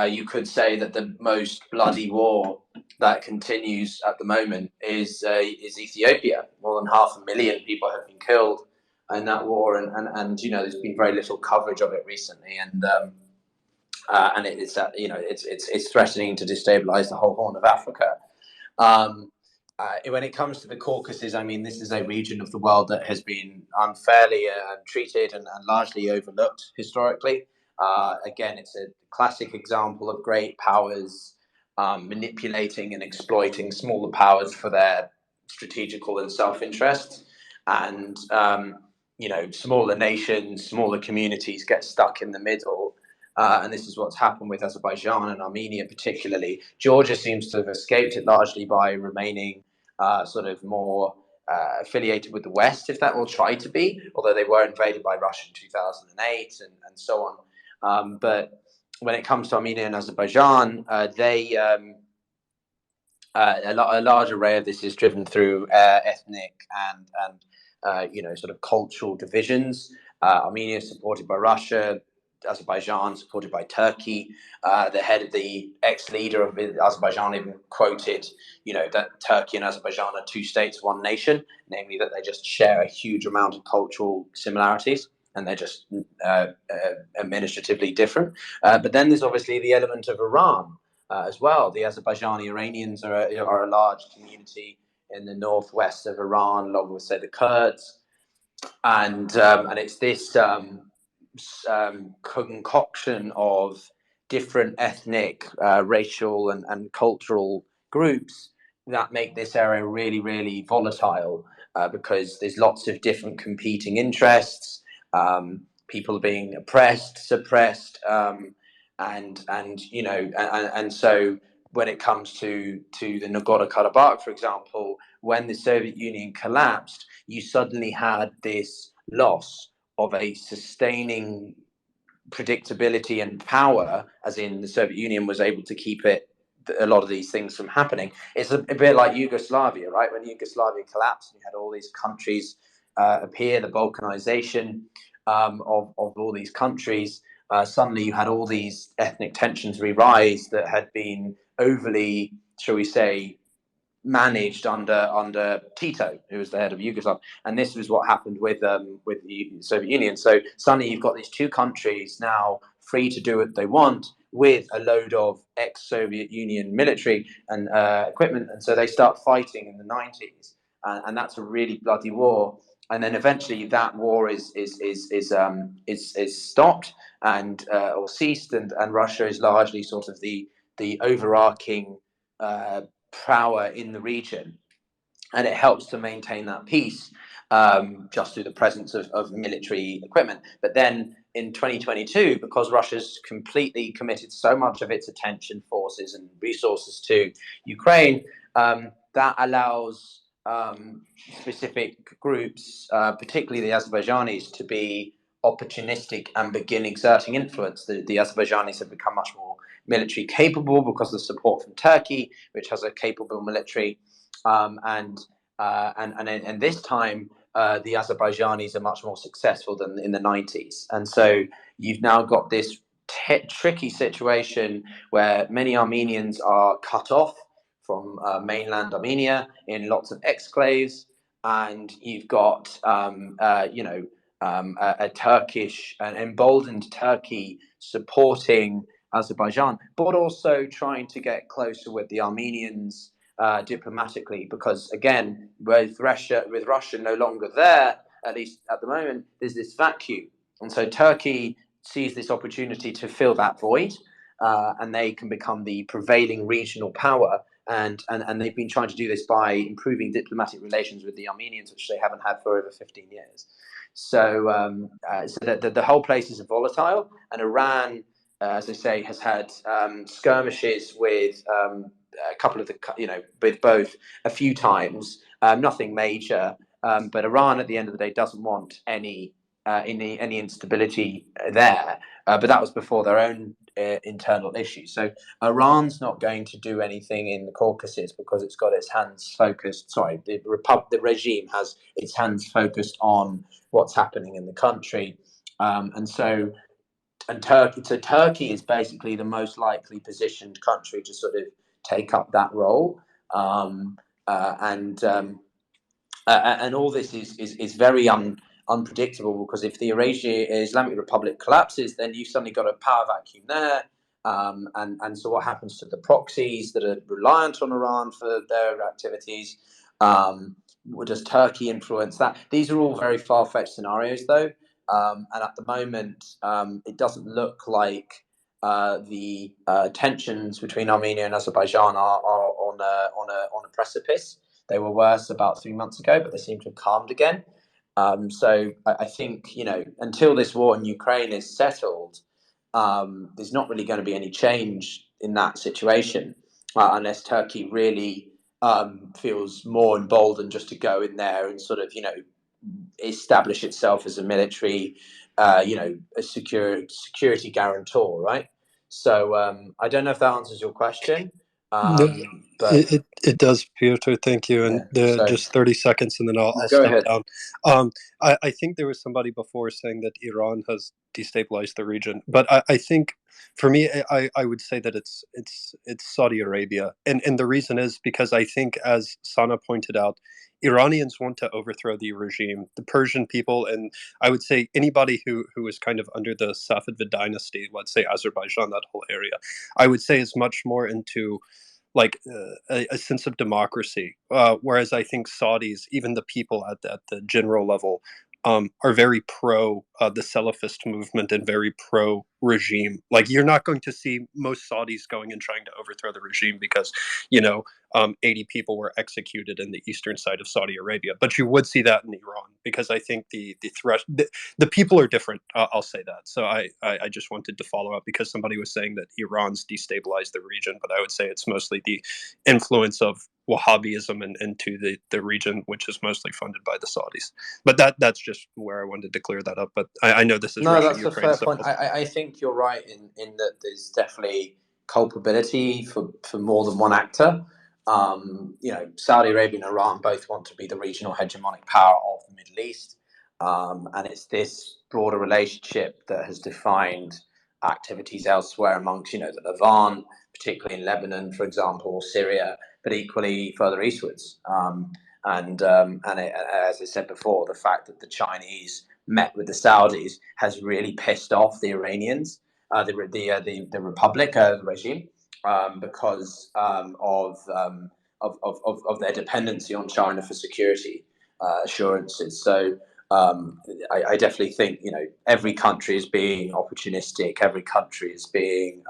you could say that the most bloody war that continues at the moment is Ethiopia. More than 500,000 people have been killed in that war, and there's been very little coverage of it recently, and it's threatening to destabilize the whole Horn of Africa. When it comes to the Caucasus, this is a region of the world that has been unfairly treated and largely overlooked historically. Again, it's a classic example of great powers manipulating and exploiting smaller powers for their strategical and self-interest. And, smaller nations, smaller communities get stuck in the middle. And this is what's happened with Azerbaijan and Armenia particularly. Georgia seems to have escaped it largely by remaining sort of more affiliated with the West, if that will try to be, although they were invaded by Russia in 2008 and so on. But when it comes to Armenia and Azerbaijan, a large array of this is driven through ethnic and sort of cultural divisions. Armenia is supported by Russia, Azerbaijan supported by Turkey. The ex-leader of Azerbaijan even quoted, that Turkey and Azerbaijan are two states, one nation, namely that they just share a huge amount of cultural similarities, and they're just administratively different. But then there's obviously the element of Iran as well. The Azerbaijani Iranians are a large community in the northwest of Iran, along with, say, the Kurds, and it's this concoction of different ethnic, racial, and cultural groups that make this area really, really volatile, because there's lots of different competing interests, people being oppressed, suppressed, and so when it comes to the Nagorno-Karabakh, for example, when the Soviet Union collapsed, you suddenly had this loss of a sustaining predictability and power, as in the Soviet Union was able to keep a lot of these things from happening. It's a bit like Yugoslavia, right? When Yugoslavia collapsed, you had all these countries appear, the Balkanization of all these countries. Suddenly you had all these ethnic tensions re-rise that had been overly, shall we say, managed under Tito, who was the head of Yugoslavia, and this was what happened with the Soviet Union. So suddenly you've got these two countries now free to do what they want with a load of ex-Soviet Union military and equipment, and so they start fighting in the 90s, and that's a really bloody war. And then eventually that war is stopped and or ceased, and Russia is largely sort of the overarching power in the region, and it helps to maintain that peace just through the presence of military equipment. But then in 2022, because Russia's completely committed so much of its attention, forces, and resources to Ukraine, that allows specific groups, particularly the Azerbaijanis, to be opportunistic and begin exerting influence. The Azerbaijanis have become much more military capable because of support from Turkey, which has a capable military, and this time the Azerbaijanis are much more successful than in the 90s, and so you've now got this tricky situation where many Armenians are cut off from mainland Armenia in lots of exclaves, and you've got a Turkish, an emboldened Turkey supporting Azerbaijan, but also trying to get closer with the Armenians diplomatically, because again, with Russia no longer there, at least at the moment, there's this vacuum, and so Turkey sees this opportunity to fill that void, and they can become the prevailing regional power. And they've been trying to do this by improving diplomatic relations with the Armenians, which they haven't had for over 15 years. So, the whole place is volatile, and Iran, as I say, has had skirmishes with a couple of with both a few times, nothing major. But Iran, at the end of the day, doesn't want any any instability there. But that was before their own internal issues. So Iran's not going to do anything in the Caucasus because it's got its hands focused. Sorry, the regime has its hands focused on what's happening in the country, and Turkey is basically the most likely positioned country to sort of take up that role, and all this is very unpredictable, because if the Islamic Republic collapses, then you've suddenly got a power vacuum there. And so what happens to the proxies that are reliant on Iran for their activities? Does Turkey influence that? These are all very far-fetched scenarios, though. And at the moment, it doesn't look like the tensions between Armenia and Azerbaijan are on a precipice. They were worse about 3 months ago, but they seem to have calmed again. So I think, until this war in Ukraine is settled, there's not really going to be any change in that situation, unless Turkey really feels more emboldened just to go in there and sort of, establish itself as a military, a security guarantor, right? So I don't know if that answers your question. No, But it does, Piotr. Thank you. And so just 30 seconds, and then I'll go step ahead. down. I think there was somebody before saying that Iran has destabilized the region, but I think for me, I would say that it's Saudi Arabia, and the reason is because I think, as Sana pointed out, Iranians want to overthrow the regime. The Persian people, and I would say anybody who is kind of under the Safavid dynasty, let's say Azerbaijan, that whole area, I would say is much more into like a sense of democracy, whereas I think Saudis, even the people at the general level, are very pro the Salafist movement and very pro regime. Like, you're not going to see most Saudis going and trying to overthrow the regime because 80 people were executed in the eastern side of Saudi Arabia, but you would see that in Iran, because I think the people are different. I'll say that. So I just wanted to follow up, because somebody was saying that Iran's destabilized the region, but I would say it's mostly the influence of Wahhabism into the region, which is mostly funded by the Saudis. But that's just where I wanted to clear that up. But I know this is No, Russia, that's a Ukraine, fair so point. I think you're right in that there's definitely culpability for more than one actor. Saudi Arabia and Iran both want to be the regional hegemonic power of the Middle East, and it's this broader relationship that has defined activities elsewhere amongst, the Levant, particularly in Lebanon, for example, or Syria, but equally further eastwards. As I said before, the fact that the Chinese met with the Saudis has really pissed off the Iranians, the Republic, the regime, because of their dependency on China for security assurances. So I definitely think every country is being opportunistic. Every country is being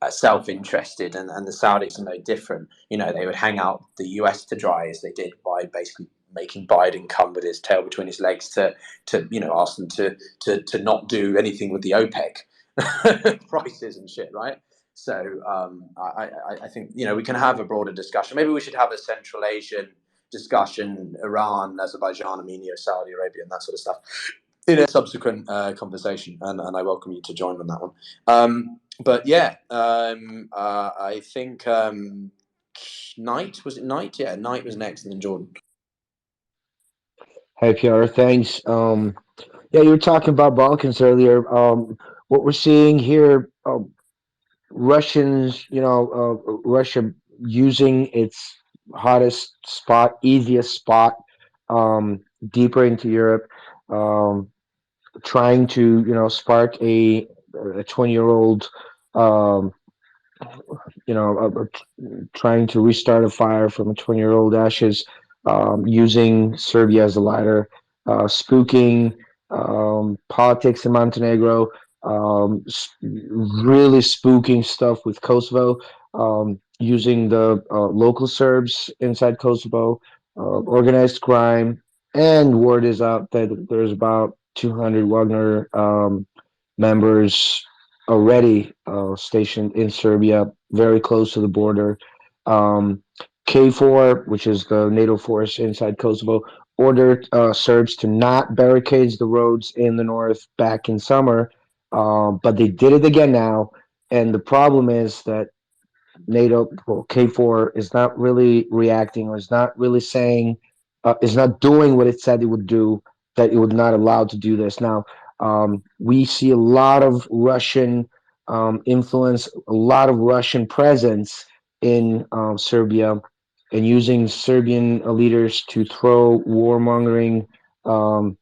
self-interested, and the Saudis are no different. They would hang out the US to dry, as they did by basically making Biden come with his tail between his legs to ask them to not do anything with the OPEC prices and shit, right? So I think we can have a broader discussion. Maybe we should have a Central Asian discussion: Iran, Azerbaijan, Armenia, Saudi Arabia, and that sort of stuff in a subsequent conversation. And I welcome you to join on that one. But yeah, I think Knight, was it Knight? Yeah, Knight was next, and then Jordan. Hey, Pierre, thanks. Yeah, you were talking about Balkans earlier. What we're seeing here, Russians, Russia using its hottest spot, easiest spot, deeper into Europe, um, trying to, spark a 20-year-old, um, trying to restart a fire from a 20-year-old ashes, using Serbia as a lighter, spooking politics in Montenegro, really spooking stuff with Kosovo, using the local Serbs inside Kosovo, organized crime, and word is out that there's about 200 Wagner members already stationed in Serbia, very close to the border. Um, K4, which is the NATO force inside Kosovo, ordered Serbs to not barricade the roads in the north back in summer, but they did it again now. And the problem is that NATO, well, K4 is not really reacting, or is not really saying, is not doing what it said it would do, that it would not allow to do this. Now, we see a lot of Russian influence, a lot of Russian presence in Serbia, and using Serbian leaders to throw warmongering, um,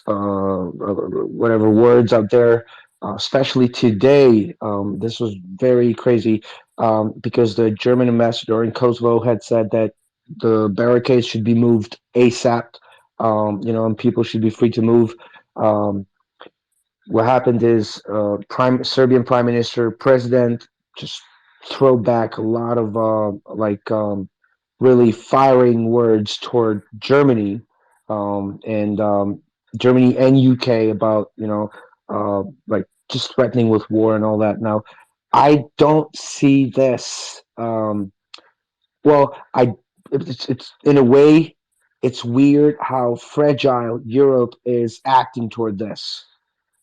whatever words out there, especially today. This was very crazy because the German ambassador in Kosovo had said that the barricades should be moved ASAP, and people should be free to move. Um, what happened is Serbian Prime Minister, President just throw back a lot of really firing words toward Germany, and Germany and UK about like just threatening with war and all that. Now, I don't see this. Well, I it's in a way, it's weird how fragile Europe is acting toward this.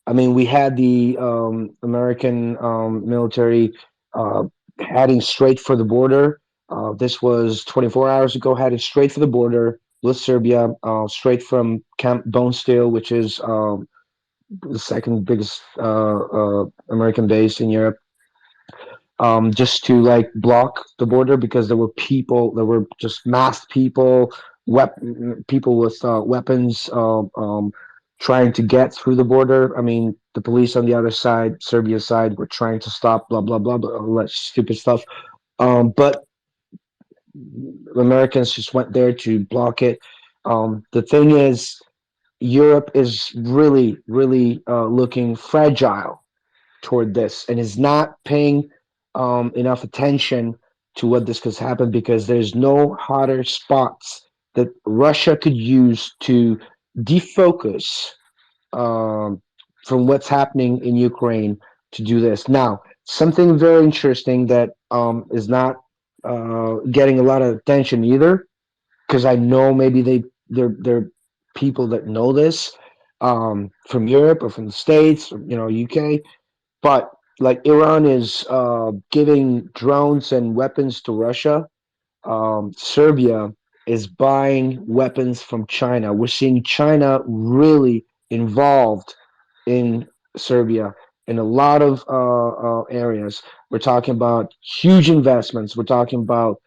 I mean, we had the American military uh, heading straight for the border. This was 24 hours ago, headed straight for the border with Serbia, straight from Camp Bonesteel, which is the second biggest American base in Europe, just to like block the border because there were just masked people, people with weapons, trying to get through the border. I mean, the police on the other side, Serbia's side, were trying to stop, blah blah blah, all that stupid stuff. But Americans just went there to block it. The thing is, Europe is really, really looking fragile toward this, and is not paying enough attention to what this could happen, because there's no hotter spots that Russia could use to defocus um, from what's happening in Ukraine to do this. Now, something very interesting that is not getting a lot of attention either, because I know maybe they're people that know this from Europe or from the States, or, UK, but like Iran is giving drones and weapons to Russia. Serbia is buying weapons from China. We're seeing China really involved in Serbia in a lot of areas. We're talking about huge investments. We're talking about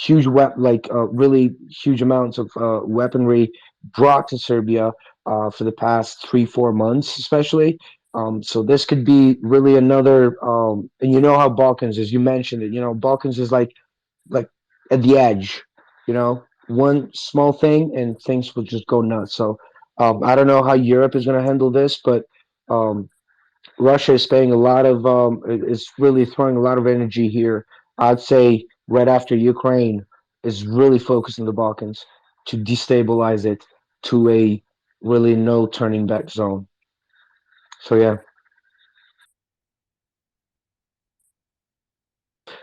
really huge amounts of weaponry brought to Serbia for the past 3-4 months, especially. So this could be really another, and you know how Balkans is. You mentioned it. Balkans is like at the edge. One small thing and things will just go nuts. So I don't know how Europe is going to handle this, but um, Russia is spending a lot of is really throwing a lot of energy here. I'd say right after Ukraine is really focused on the Balkans to destabilize it to a really no turning back zone. So yeah.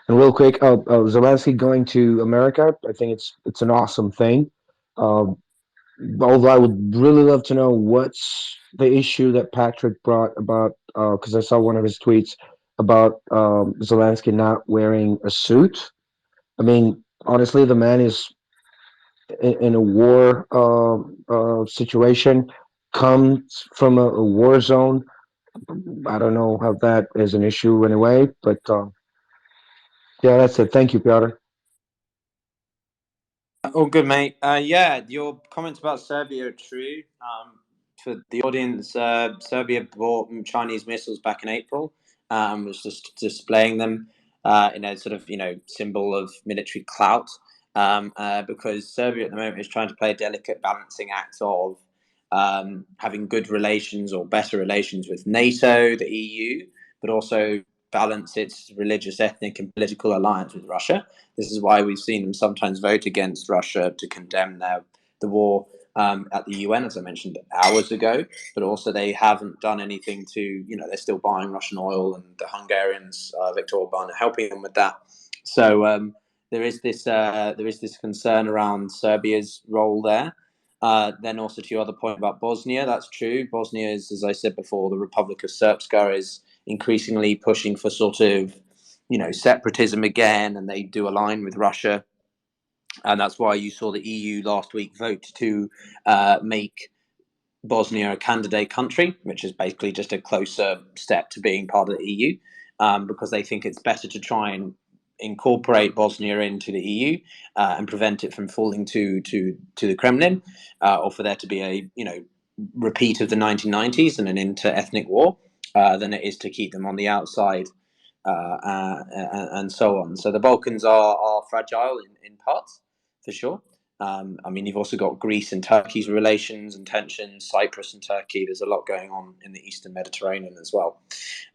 And real quick, Zelensky going to America, I think it's an awesome thing. Um, Although I would really love to know what's the issue that Patrick brought about, because I saw one of his tweets about Zelensky not wearing a suit. I mean, honestly, the man is in a war situation, comes from a war zone. I don't know how that is an issue anyway, but yeah, that's it. Thank you, Piotr. All good, mate. Yeah, your comments about Serbia are true. For the audience, Serbia bought Chinese missiles back in April. Was just displaying them in a sort of symbol of military clout. Because Serbia at the moment is trying to play a delicate balancing act of having good relations or better relations with NATO, the EU, but also balance its religious, ethnic, and political alliance with Russia. This is why we've seen them sometimes vote against Russia to condemn the war at the UN, as I mentioned hours ago. But also they haven't done anything to, they're still buying Russian oil, and the Hungarians, Viktor Orban, are helping them with that. So there is this concern around Serbia's role there. Then also to your other point about Bosnia, that's true. Bosnia is, as I said before, the Republic of Srpska is increasingly pushing for sort of, separatism again, and they do align with Russia. And that's why you saw the EU last week vote to make Bosnia a candidate country, which is basically just a closer step to being part of the EU, because they think it's better to try and incorporate Bosnia into the EU and prevent it from falling to the Kremlin, or for there to be a repeat of the 1990s and an inter-ethnic war, than it is to keep them on the outside, and so on. So the Balkans are fragile in parts, for sure. You've also got Greece and Turkey's relations and tensions, Cyprus and Turkey. There's a lot going on in the Eastern Mediterranean as well.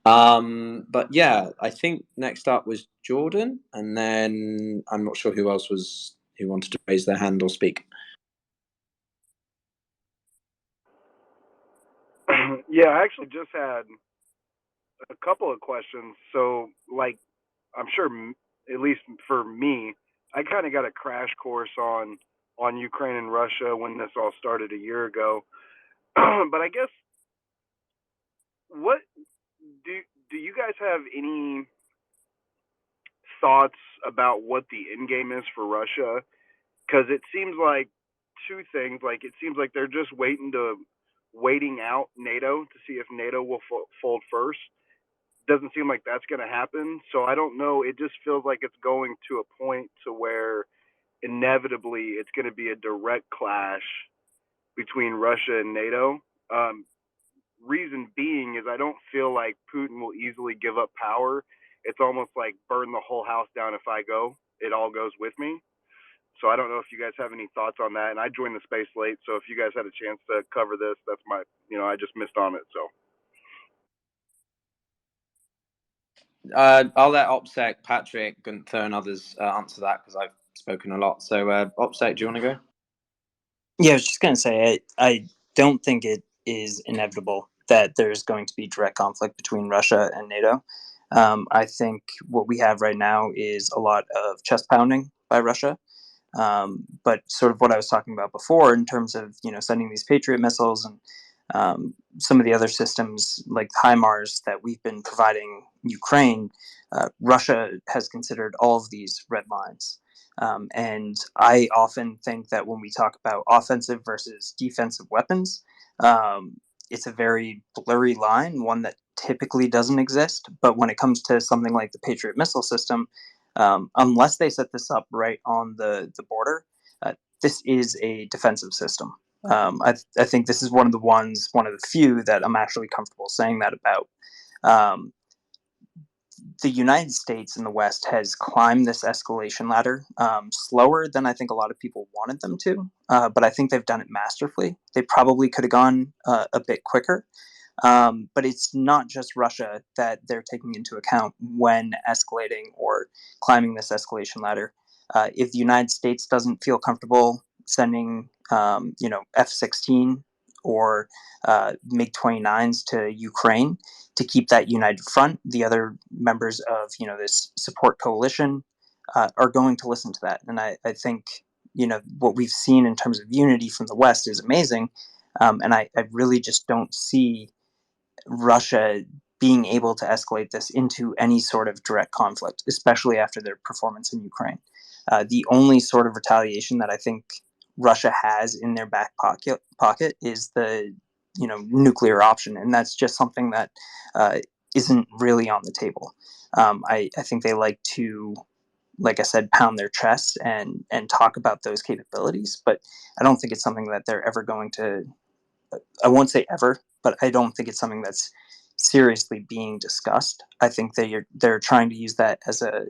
But yeah, I think next up was Jordan, and then I'm not sure who wanted to raise their hand or speak. Yeah, I actually just had a couple of questions. So, like, I'm sure, at least for me, I kind of got a crash course on Ukraine and Russia when this all started a year ago. But I guess, what do you guys have any thoughts about what the end game is for Russia? Because it seems like two things. Like, it seems like they're just waiting out NATO to see if NATO will fold first. Doesn't seem like that's going to happen. So I don't know. It just feels like it's going to a point to where inevitably it's going to be a direct clash between Russia and NATO. Reason being is I don't feel like Putin will easily give up power. It's almost like burn the whole house down if I go. It all goes with me. So I don't know if you guys have any thoughts on that. And I joined the space late, so if you guys had a chance to cover this, that's my, I just missed on it. So. I'll let OPSEC, Patrick, Gunther, and others answer that because I've spoken a lot. So, OPSEC, do you want to go? Yeah, I was just going to say, I don't think it is inevitable that there's going to be direct conflict between Russia and NATO. I think what we have right now is a lot of chest pounding by Russia. But sort of what I was talking about before in terms of, sending these Patriot missiles and some of the other systems like HIMARS that we've been providing Ukraine, Russia has considered all of these red lines. And I often think that when we talk about offensive versus defensive weapons, it's a very blurry line, one that typically doesn't exist. But when it comes to something like the Patriot missile system, unless they set this up right on the border, this is a defensive system. I think this is one of the few that I'm actually comfortable saying that about. The United States and the West has climbed this escalation ladder slower than I think a lot of people wanted them to, but I think they've done it masterfully. They probably could have gone a bit quicker. But it's not just Russia that they're taking into account when escalating or climbing this escalation ladder. If the United States doesn't feel comfortable sending, F-16 or MiG-29s to Ukraine to keep that united front, the other members of this support coalition are going to listen to that. And I think what we've seen in terms of unity from the West is amazing. And I really just don't see Russia being able to escalate this into any sort of direct conflict, especially after their performance in Ukraine. The only sort of retaliation that I think Russia has in their back pocket is the nuclear option, and that's just something that isn't really on the table. I think they like to, like I said, pound their chest and talk about those capabilities, but I don't think it's something that they're ever going to. I won't say ever, but I don't think it's something that's seriously being discussed. I think they're trying to use that as a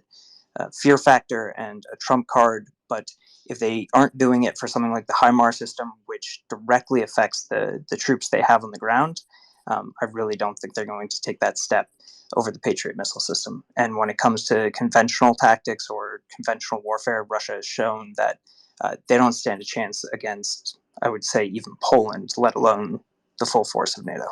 fear factor and a trump card. But if they aren't doing it for something like the HIMARS system, which directly affects the troops they have on the ground, I really don't think they're going to take that step over the Patriot missile system. And when it comes to conventional tactics or conventional warfare, Russia has shown that they don't stand a chance against, I would say, even Poland, let alone the full force of NATO.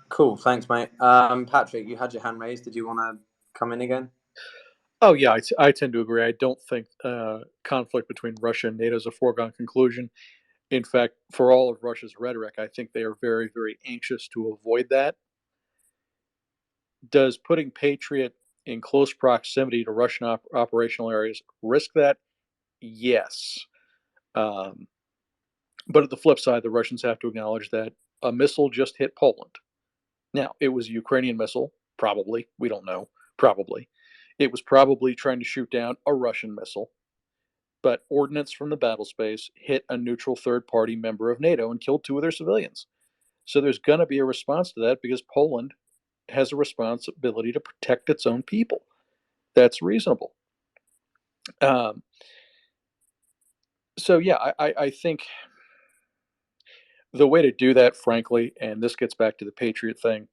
Cool. Thanks, mate. Patrick, you had your hand raised. Did you want to come in again? Oh yeah, I tend to agree. I don't think conflict between Russia and NATO is a foregone conclusion. In fact, for all of Russia's rhetoric, I think they are very, very anxious to avoid that. Does putting Patriot in close proximity to Russian operational areas risk that? Yes. Um, but at the flip side, the Russians have to acknowledge that a missile just hit Poland. Now, it was a Ukrainian missile, probably. We don't know. Probably. It was probably trying to shoot down a Russian missile, but ordnance from the battle space hit a neutral third party member of NATO and killed two of their civilians. So there's going to be a response to that because Poland has a responsibility to protect its own people. That's reasonable. Um, so, yeah, I think the way to do that, frankly, and this gets back to the Patriot thing,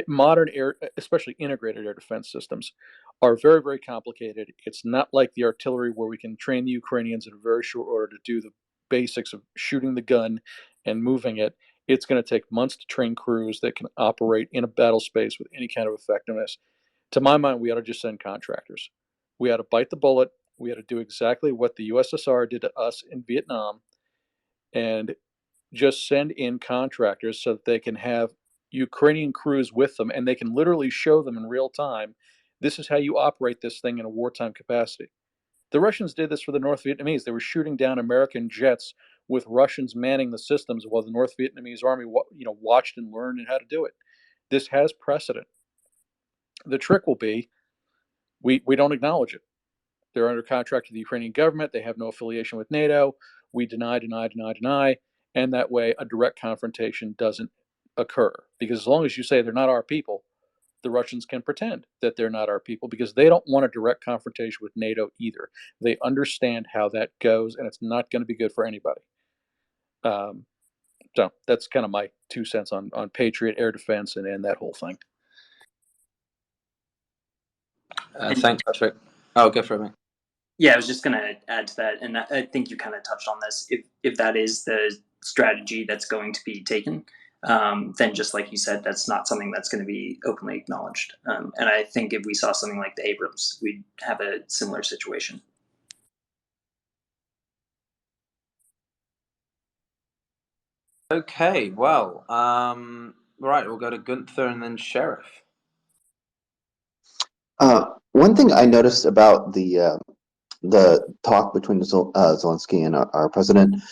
modern air, especially integrated air defense systems, are very, very complicated. It's not like the artillery where we can train the Ukrainians in a very short order to do the basics of shooting the gun and moving it. It's going to take months to train crews that can operate in a battle space with any kind of effectiveness. To my mind, we ought to just send contractors. We ought to bite the bullet. We ought to do exactly what the USSR did to us in Vietnam and just send in contractors so that they can have Ukrainian crews with them and they can literally show them in real time this is how you operate this thing in a wartime capacity. The Russians did this for the North Vietnamese. They were shooting down American jets with Russians manning the systems while the North Vietnamese army watched and learned how to do it. This has precedent. The trick will be we don't acknowledge it. They're under contract to the Ukrainian government. They have no affiliation with NATO. We deny, deny, deny, deny. And that way, a direct confrontation doesn't occur. Because as long as you say they're not our people, the Russians can pretend that they're not our people because they don't want a direct confrontation with NATO either. They understand how that goes, and it's not going to be good for anybody. So that's kind of my 2 cents on Patriot air defense and that whole thing. Thanks, Patrick. Oh, go for it, man. Yeah, I was just going to add to that, and I think you kind of touched on this. If that is the strategy that's going to be taken, then just like you said, that's not something that's going to be openly acknowledged. And I think if we saw something like the Abrams, we'd have a similar situation. Okay, well, right, we'll go to Gunther and then Sheriff. One thing I noticed about the talk between Zelensky and our president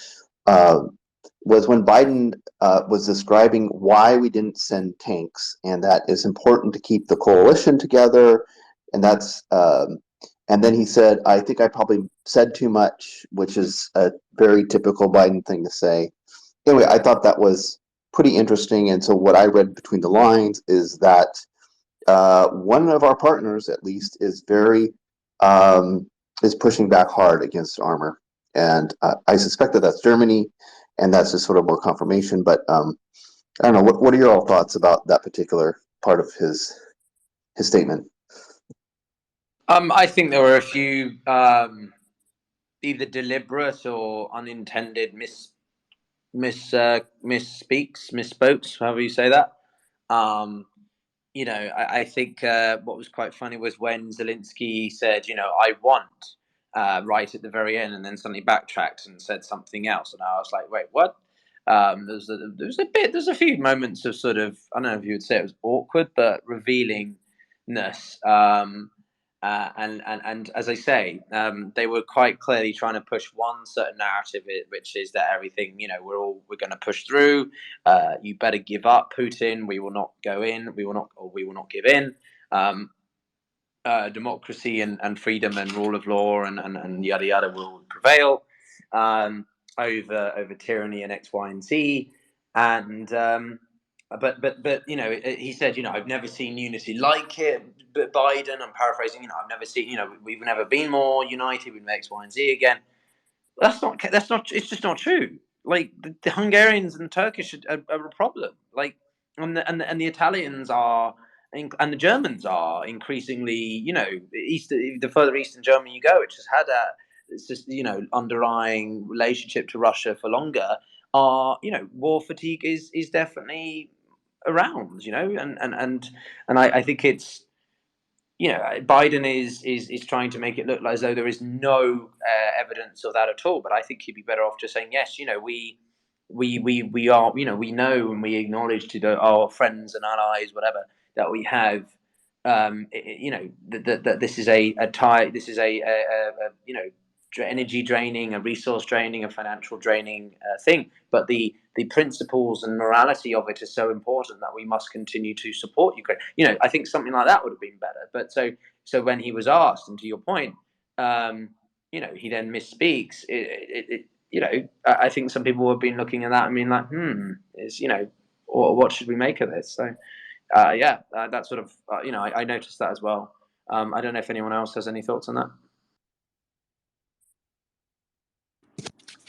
was when Biden was describing why we didn't send tanks, and that it's important to keep the coalition together, and that's and then he said, "I think I probably said too much," which is a very typical Biden thing to say. Anyway, I thought that was pretty interesting, and so what I read between the lines is that one of our partners, at least, is very is pushing back hard against armor, and I suspect that that's Germany, and that's just sort of more confirmation. But I don't know. What are your all thoughts about that particular part of his statement? I think there were a few either deliberate or unintended misspokes, however you say that. I think what was quite funny was when Zelensky said, I want, right at the very end, and then suddenly backtracked and said something else, and I was like, wait, what? There's a few moments of sort of, I don't know if you would say it was awkward, but revealingness. And as I say, they were quite clearly trying to push one certain narrative, which is that everything, we're going to push through. You better give up, Putin. We will not go in. We will not give in. Democracy and freedom and rule of law and yada yada will prevail over tyranny and X, Y, and Z. And but he said, I've never seen unity like it. But Biden, I'm paraphrasing, I've never seen, we've never been more united with X, Y, and Z again. That's not. It's just not true. Like the Hungarians and the Turkish are a problem. Like and the Italians are, and the Germans are increasingly. The further east in Germany you go, which has had it's just underlying relationship to Russia for longer. War fatigue is definitely around. And I think it's Biden is trying to make it look as though there is no evidence of that at all. But I think he'd be better off just saying, yes, we are, we know and we acknowledge to our friends and allies, whatever, that we have, that this is energy draining, a resource draining, a financial draining thing. But the principles and morality of it is so important that we must continue to support Ukraine. I think something like that would have been better. But so when he was asked, and to your point, he then misspeaks. I think some people have been looking at that and being like, what should we make of this? So, that sort of, I noticed that as well. I don't know if anyone else has any thoughts on that.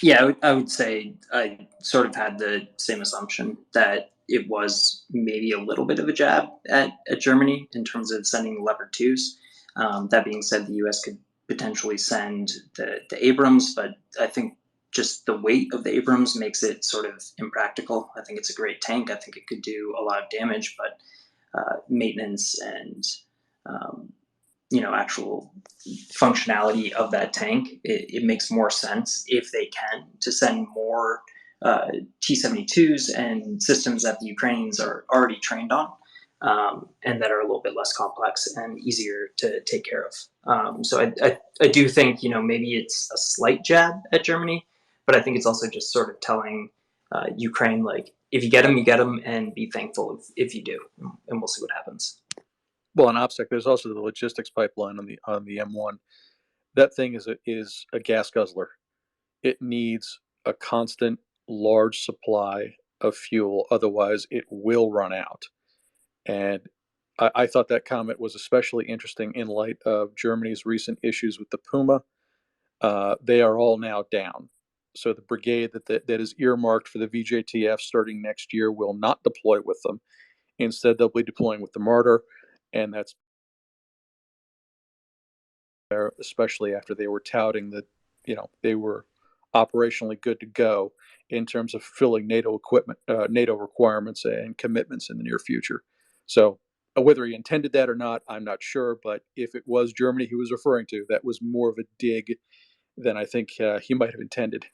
Yeah, I would say I sort of had the same assumption that it was maybe a little bit of a jab at Germany in terms of sending Leopard 2s. That being said, the U.S. could potentially send the Abrams, but I think just the weight of the Abrams makes it sort of impractical. I think it's a great tank. I think it could do a lot of damage, but maintenance and actual functionality of that tank, it makes more sense if they can to send more T-72s and systems that the Ukrainians are already trained on, and that are a little bit less complex and easier to take care of. So I do think maybe it's a slight jab at Germany, but I think it's also just sort of telling Ukraine, like, if you get them, and be thankful if you do, and we'll see what happens. Well, in OPSEC, there's also the logistics pipeline on the M1. That thing is a gas guzzler. It needs a constant large supply of fuel, otherwise it will run out. And I thought that comment was especially interesting in light of Germany's recent issues with the Puma. They are all now down. So the brigade that is earmarked for the VJTF starting next year will not deploy with them. Instead, they'll be deploying with the Martyr, and that's especially after they were touting that they were operationally good to go in terms of fulfilling NATO requirements and commitments in the near future. So whether he intended that or not, I'm not sure. But if it was Germany he was referring to, that was more of a dig than I think he might have intended.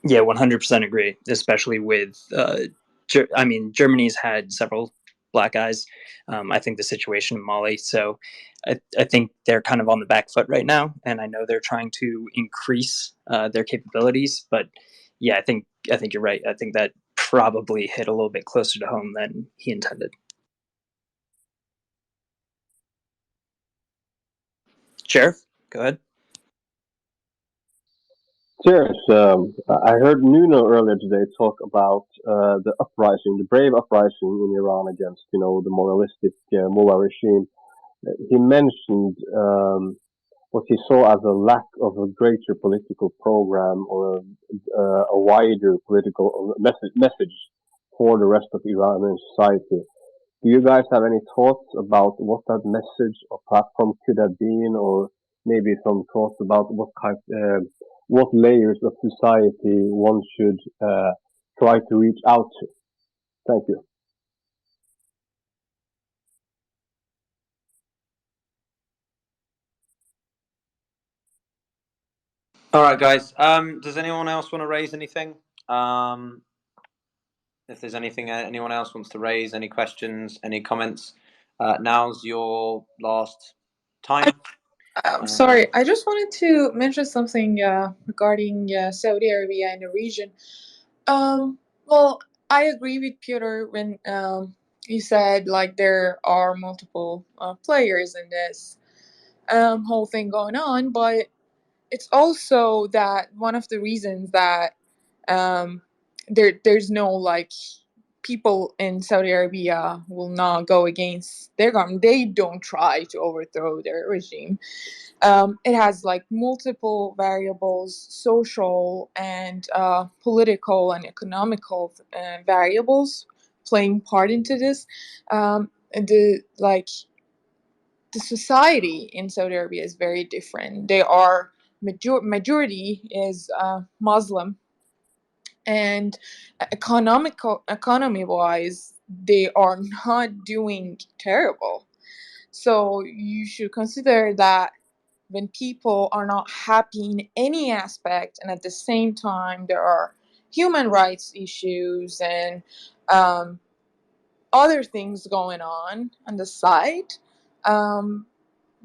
Yeah, 100% agree, especially with, Germany's had several black eyes. I think the situation in Mali. So I think they're kind of on the back foot right now, and I know they're trying to increase their capabilities. But yeah, I think you're right. I think that probably hit a little bit closer to home than he intended. Sheriff, go ahead. Cheers. I heard Nuno earlier today talk about the uprising, the brave uprising in Iran against, the moralistic mullah regime. He mentioned what he saw as a lack of a greater political program or a wider political message for the rest of Iranian society. Do you guys have any thoughts about what that message or platform could have been, or maybe some thoughts about what layers of society one should try to reach out to? Thank you. All right, guys. Does anyone else want to raise anything? If there's anything anyone else wants to raise, any questions, any comments, now's your last time. I'm sorry, I just wanted to mention something regarding Saudi Arabia and the region. Well, I agree with Peter when he said like there are multiple players in this whole thing going on, but it's also that one of the reasons that there's no like people in Saudi Arabia will not go against their government. They don't try to overthrow their regime. It has like multiple variables, social and political and economical variables playing part into this. The society in Saudi Arabia is very different. They are majority is Muslim, and economy wise they are not doing terrible. So you should consider that when people are not happy in any aspect, and at the same time there are human rights issues and other things going on the side, um,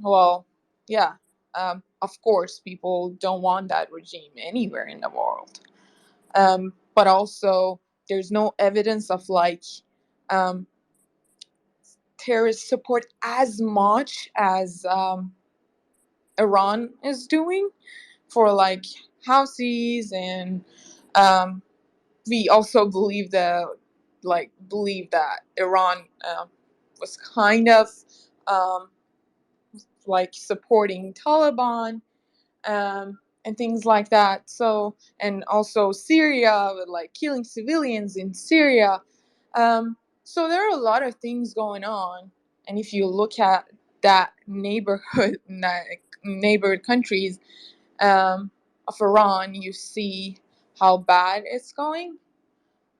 well, yeah, of course, people don't want that regime anywhere in the world. But also, there's no evidence of like um, terrorist support as much as Iran is doing for like houses, and um, we also believe that Iran was kind of um, like supporting Taliban, and things like that. So, and also Syria, with like killing civilians in Syria. So there are a lot of things going on, and if you look at that neighborhood countries of Iran, you see how bad it's going.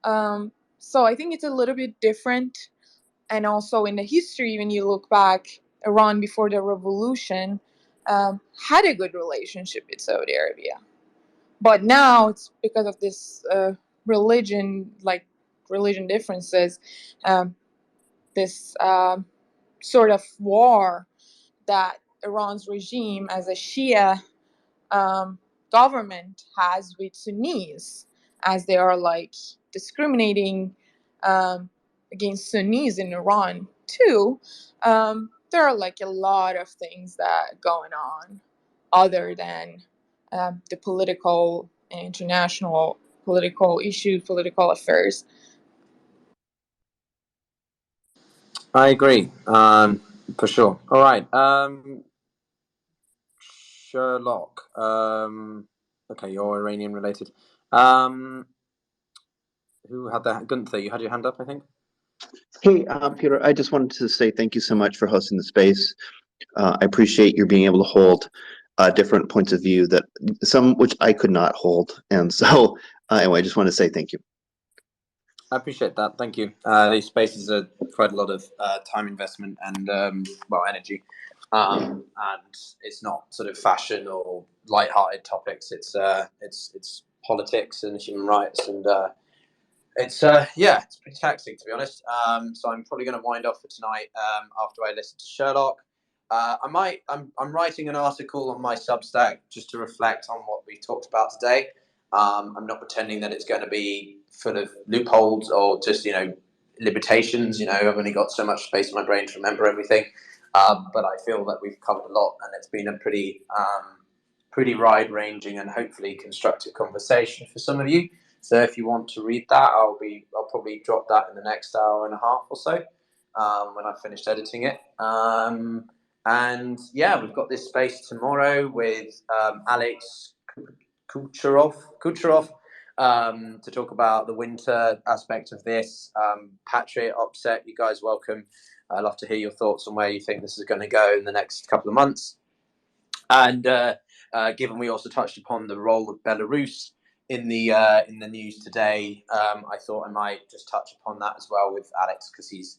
So I think it's a little bit different. And also in the history, when you look back, Iran before the revolution had a good relationship with Saudi Arabia. But now it's because of this religion differences, um, this sort of war that Iran's regime as a Shia um, government has with Sunnis, as they are like discriminating um, against Sunnis in Iran too. There are like a lot of things that going on other than the political and international political issues, political affairs. I agree, for sure. All right, Sherlock. Okay, you're Iranian related. Um, who had that? Gunther, you had your hand up, I think. Hey, Peter, I just wanted to say thank you so much for hosting the space. I appreciate your being able to hold different points of view that some which I could not hold. And so, anyway, I just want to say thank you. I appreciate that. Thank you. These spaces are quite a lot of time investment and energy, and it's not sort of fashion or light-hearted topics. It's politics and human rights, and it's pretty taxing, to be honest. So I'm probably going to wind off for tonight after I listen to Sherlock. I'm writing an article on my Substack just to reflect on what we talked about today. I'm not pretending that it's going to be full of loopholes or just limitations. I've only got so much space in my brain to remember everything. But I feel that we've covered a lot, and it's been a pretty wide-ranging and hopefully constructive conversation for some of you. So if you want to read that, I'll probably drop that in the next hour and a half or so when I've finished editing it. And yeah, we've got this space tomorrow with Alex Kucherov to talk about the winter aspect of this. Patriot, Upset, you guys welcome. I'd love to hear your thoughts on where you think this is going to go in the next couple of months. And given we also touched upon the role of Belarus in the news today, I thought I might just touch upon that as well with Alex, because he's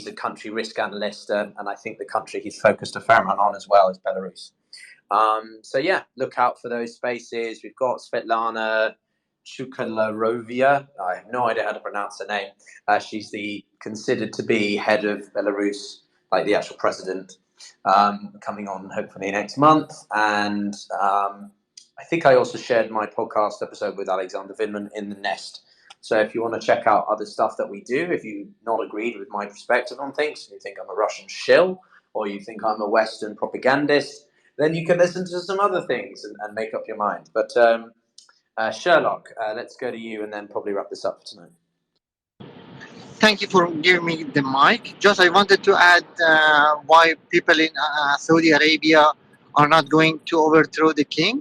a country risk analyst, and I think the country he's focused a fair amount on as well is Belarus. So yeah, look out for those spaces. We've got Svetlana Chukalarovia. I have no idea how to pronounce her name. She's considered to be head of Belarus, like the actual president, coming on hopefully next month. And I think I also shared my podcast episode with Alexander Vinman in the Nest. So if you want to check out other stuff that we do, if you've not agreed with my perspective on things, you think I'm a Russian shill, or you think I'm a Western propagandist, then you can listen to some other things and make up your mind. But Sherlock, let's go to you and then probably wrap this up for tonight. Thank you for giving me the mic. Just I wanted to add why people in Saudi Arabia are not going to overthrow the king,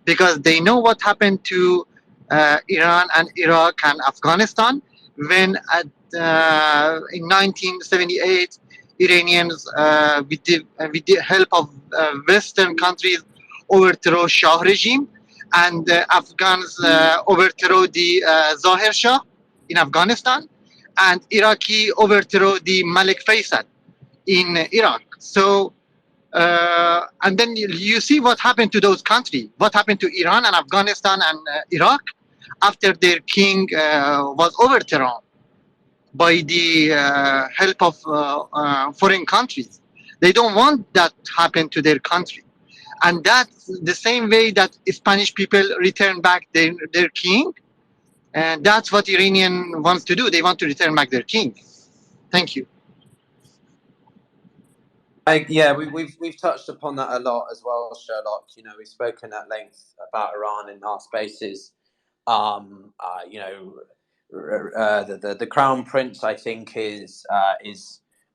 because they know what happened to Iran and Iraq and Afghanistan when in 1978 Iranians with the help of Western countries overthrow Shah regime, and Afghans overthrow the Zahir Shah in Afghanistan. and Iraqi overthrow the Malik Faisal in Iraq. So, and then you see what happened to those countries. What happened to Iran and Afghanistan and Iraq after their king was overthrown by the help of foreign countries. They don't want that to happen to their country. And that's the same way that Spanish people return back their king. And that's what Iranian wants to do. They want to return back their king. Thank you. Yeah, we've touched upon that a lot as well, Sherlock. You know, we've spoken at length about Iran in our spaces. You know, the Crown Prince, I think, is at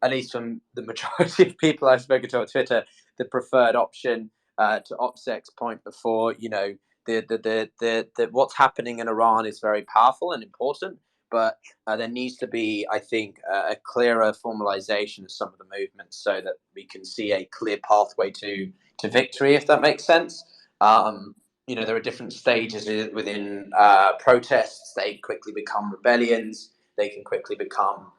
least from the majority of people I've spoken to on Twitter, the preferred option. To Opsek's point before, you know, the what's happening in Iran is very powerful and important, but there needs to be, I think, a clearer formalization of some of the movements so that we can see a clear pathway to victory, if that makes sense. You know, there are different stages within protests. They quickly become rebellions. They can quickly become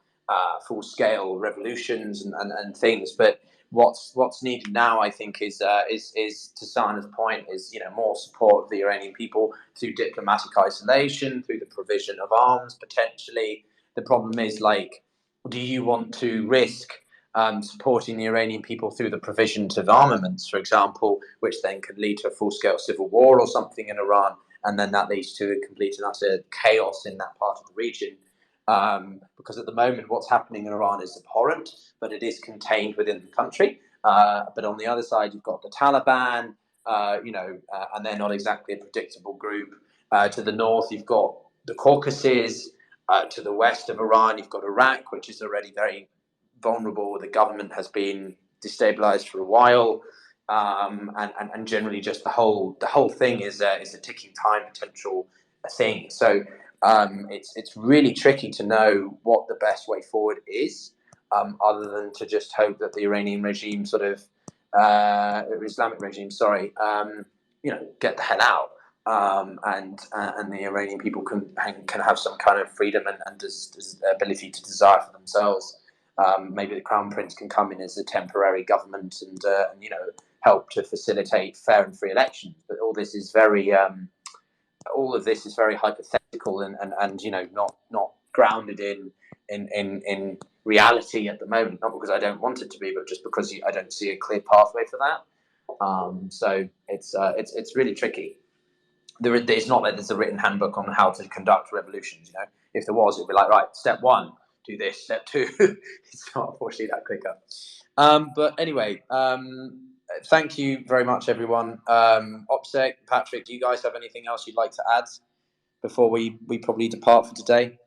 full-scale revolutions and things. But what's needed now, I think, is to Sana's point, is, you know, more support of the Iranian people through diplomatic isolation, through the provision of arms potentially. The problem is, like, do you want to risk supporting the Iranian people through the provision of armaments, for example, which then could lead to a full-scale civil war or something in Iran, and then that leads to a complete and utter chaos in that part of the region? Because at the moment, what's happening in Iran is abhorrent, but it is contained within the country. But on the other side, you've got the Taliban, and they're not exactly a predictable group. To the north, you've got the Caucasus. To the west of Iran, you've got Iraq, which is already very vulnerable. The government has been destabilized for a while, and generally, just the whole thing is a ticking time potential thing. So it's really tricky to know what the best way forward is, other than to just hope that the Iranian regime, Islamic regime, get the hell out, and the Iranian people can have some kind of freedom and ability to desire for themselves. Maybe the Crown Prince can come in as a temporary government and help to facilitate fair and free elections. But all this is very hypothetical and not grounded in reality at the moment. Not because I don't want it to be, but just because I don't see a clear pathway for that. So it's really tricky. It's not like there's a written handbook on how to conduct revolutions. You know, if there was, it'd be like, right, step one, do this. Step two, it's not unfortunately that quicker. But anyway, thank you very much, everyone. Opsec, Patrick, do you guys have anything else you'd like to add before we probably depart for today?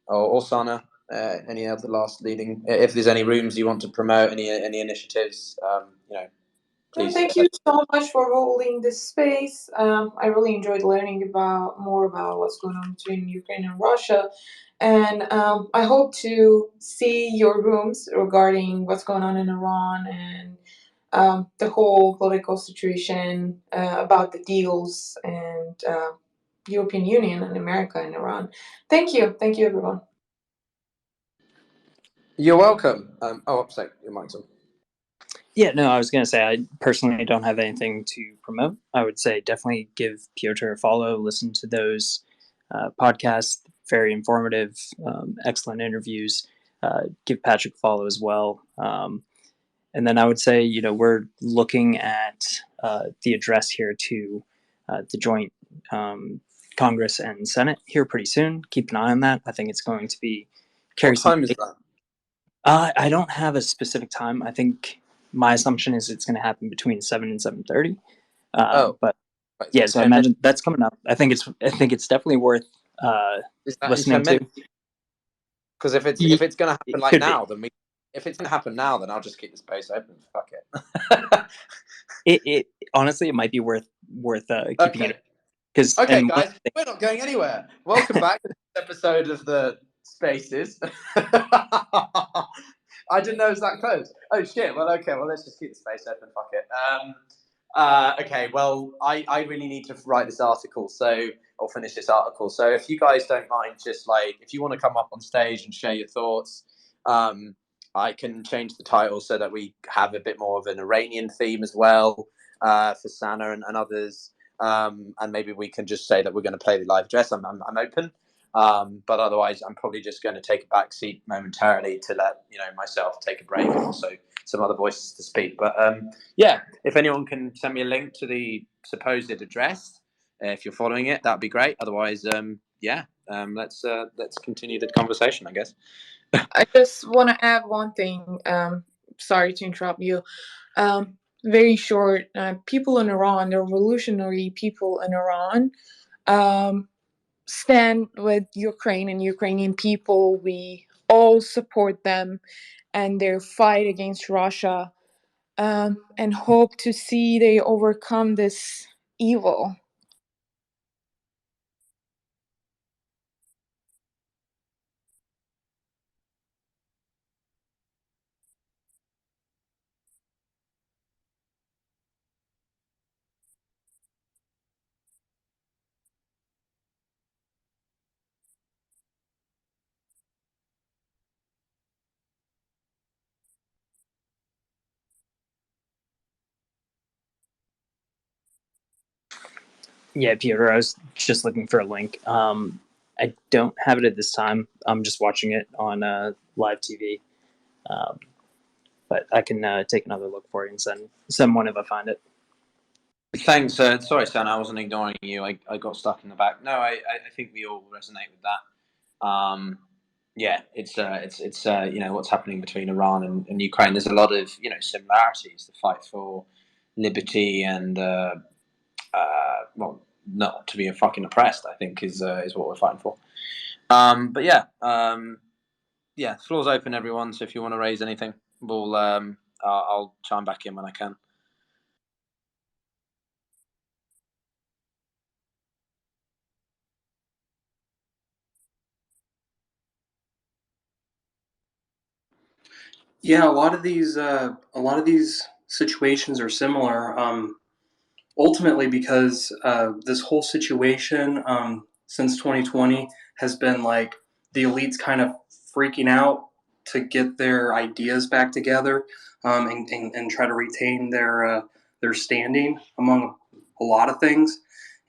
Or Sana, any other last leading? If there's any rooms you want to promote, any initiatives, please. Thank you so much for holding this space. I really enjoyed learning more about what's going on between Ukraine and Russia. And I hope to see your rooms regarding what's going on in Iran and the whole political situation, about the deals and European Union and America and Iran. Thank you, everyone. You're welcome. Opsec, your mic's on. Yeah, no, I was going to say I personally don't have anything to promote. I would say definitely give Piotr a follow, listen to those podcasts, very informative, excellent interviews. Give Patrick a follow as well. And then I would say, we're looking at the address here to the joint Congress and Senate here pretty soon. Keep an eye on that. I think it's going to be What time is that? I don't have a specific time. I think my assumption is it's going to happen between 7 and 7:30. But yeah, so I imagine that's coming up. I think it's definitely worth listening to. Because if it's going to happen now, if it's going to happen now, then I'll just keep the space open. Fuck it. It honestly, it might be worth keeping it. Okay, guys, we're not going anywhere. Welcome back to this episode of the Spaces. I didn't know it was that close. Oh shit. Well, okay. Well, let's just keep the space open. Fuck it. Okay. Well, I really need to write this article, so I'll finish this article. So if you guys don't mind, just like if you want to come up on stage and share your thoughts, I can change the title so that we have a bit more of an Iranian theme as well for Sana and others. And maybe we can just say that we're going to play the live address. I'm open. But otherwise, I'm probably just going to take a back seat momentarily to let myself take a break and also some other voices to speak. But yeah, if anyone can send me a link to the supposed address, if you're following it, that'd be great. Otherwise, let's continue the conversation, I guess. I just want to add one thing. Sorry to interrupt you. Very short. People in Iran, the revolutionary people in Iran, stand with Ukraine and Ukrainian people. We all support them and their fight against Russia, and hope to see they overcome this evil. Yeah, Peter, I was just looking for a link. I don't have it at this time. I'm just watching it on live TV. But I can take another look for it and send one if I find it. Thanks. Sorry, Stan, I wasn't ignoring you. I got stuck in the back. No, I think we all resonate with that. Yeah, it's what's happening between Iran and Ukraine. There's a lot of similarities. The fight for liberty and not to be fucking oppressed, I think is what we're fighting for. But yeah, the floor's open, everyone. So if you want to raise anything, we'll I'll chime back in when I can. Yeah, a lot of these situations are similar. Ultimately, because this whole situation since 2020 has been like the elites kind of freaking out to get their ideas back together, and try to retain their standing among a lot of things,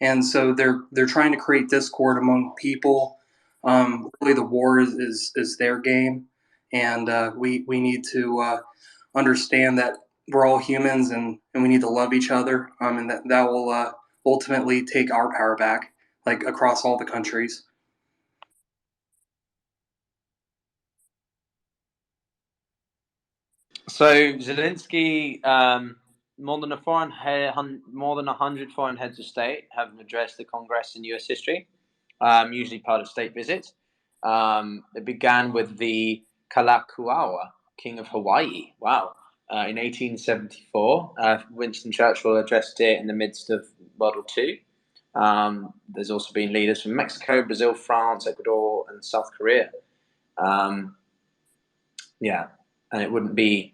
and so they're trying to create discord among people. Really, the war is their game, and we need to understand that we're all humans, and we need to love each other, and that will ultimately take our power back, like across all the countries. So Zelensky, more than 100 foreign heads of state have addressed the Congress in U.S. history, usually part of state visits. It began with the Kalakaua, King of Hawaii. Wow. In 1874, Winston Churchill addressed it in the midst of World War II. There's also been leaders from Mexico, Brazil, France, Ecuador, and South Korea. Yeah, and it wouldn't be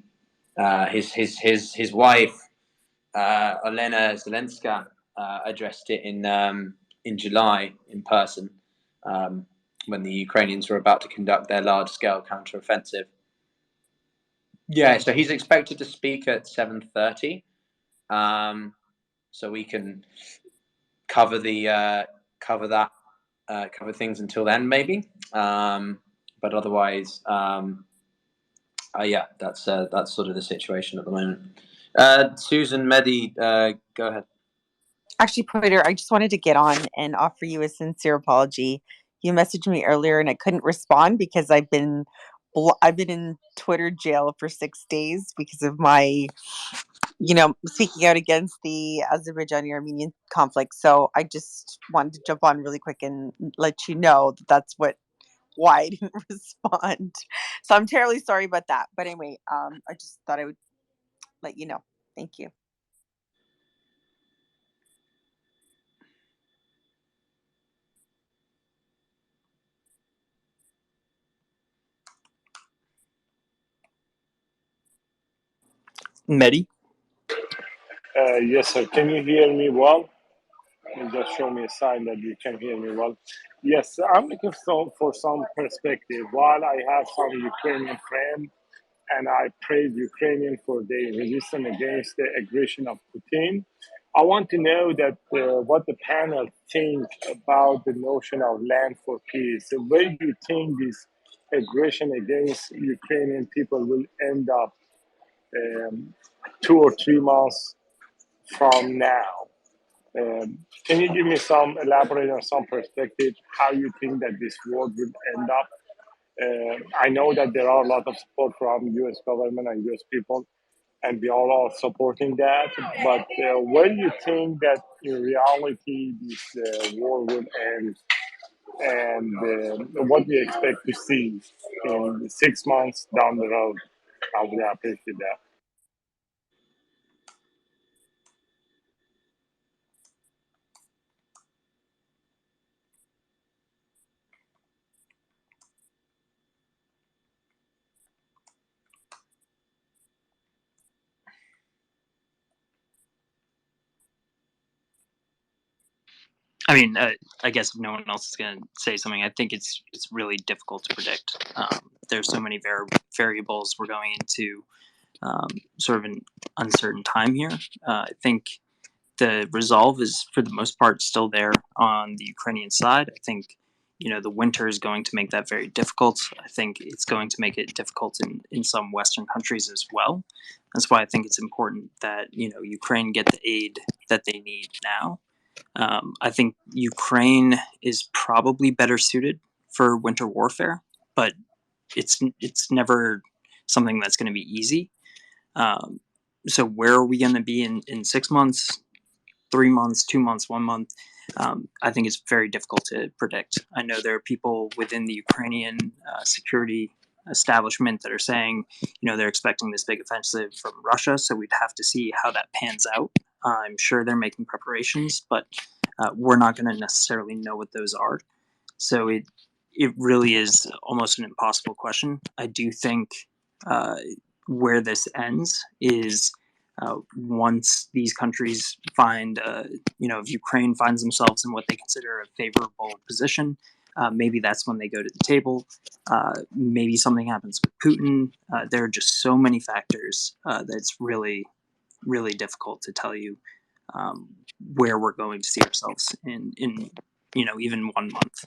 his wife, Olena Zelenska, addressed it in July in person, when the Ukrainians were about to conduct their large-scale counteroffensive. Yeah, so he's expected to speak at 7:30, so we can cover things until then, maybe. But otherwise, yeah, that's sort of the situation at the moment. Susan, Mehdi, go ahead. Actually, Peter, I just wanted to get on and offer you a sincere apology. You messaged me earlier and I couldn't respond because I've been in Twitter jail for 6 days because of my, speaking out against the Azerbaijani-Armenian conflict. So I just wanted to jump on really quick and let you know that that's why I didn't respond. So I'm terribly sorry about that. But anyway, I just thought I would let you know. Thank you. Mehdi? Yes, sir. Can you hear me well? and just show me a sign that you can hear me well. Yes, I'm looking for some perspective. While I have some Ukrainian friends and I praise Ukrainian for their resistance against the aggression of Putin, I want to know that what the panel think about the notion of land for peace. So where do you think this aggression against Ukrainian people will end up 2 or 3 months from now? Can you give me some elaborate on some perspective how you think that this war will end up? I know that there are a lot of support from U.S. government and U.S. people, and we all are supporting that. But when you think that in reality this war will end, and what do you expect to see in 6 months down the road? I would appreciate that. I mean, I guess if no one else is going to say something, I think it's really difficult to predict. There's so many variables. We're going into sort of an uncertain time here. I think the resolve is, for the most part, still there on the Ukrainian side. I think, the winter is going to make that very difficult. I think it's going to make it difficult in some Western countries as well. That's why I think it's important that, Ukraine get the aid that they need now. I think Ukraine is probably better suited for winter warfare, but it's never something that's going to be easy. So where are we going to be in 6 months, 3 months, 2 months, 1 month? I think it's very difficult to predict. I know there are people within the Ukrainian security establishment that are saying, they're expecting this big offensive from Russia, so we'd have to see how that pans out. I'm sure they're making preparations, but we're not going to necessarily know what those are. So it really is almost an impossible question. I do think where this ends is once these countries find, if Ukraine finds themselves in what they consider a favorable position, maybe that's when they go to the table. Maybe something happens with Putin. There are just so many factors that it's really, really difficult to tell you where we're going to see ourselves in even 1 month.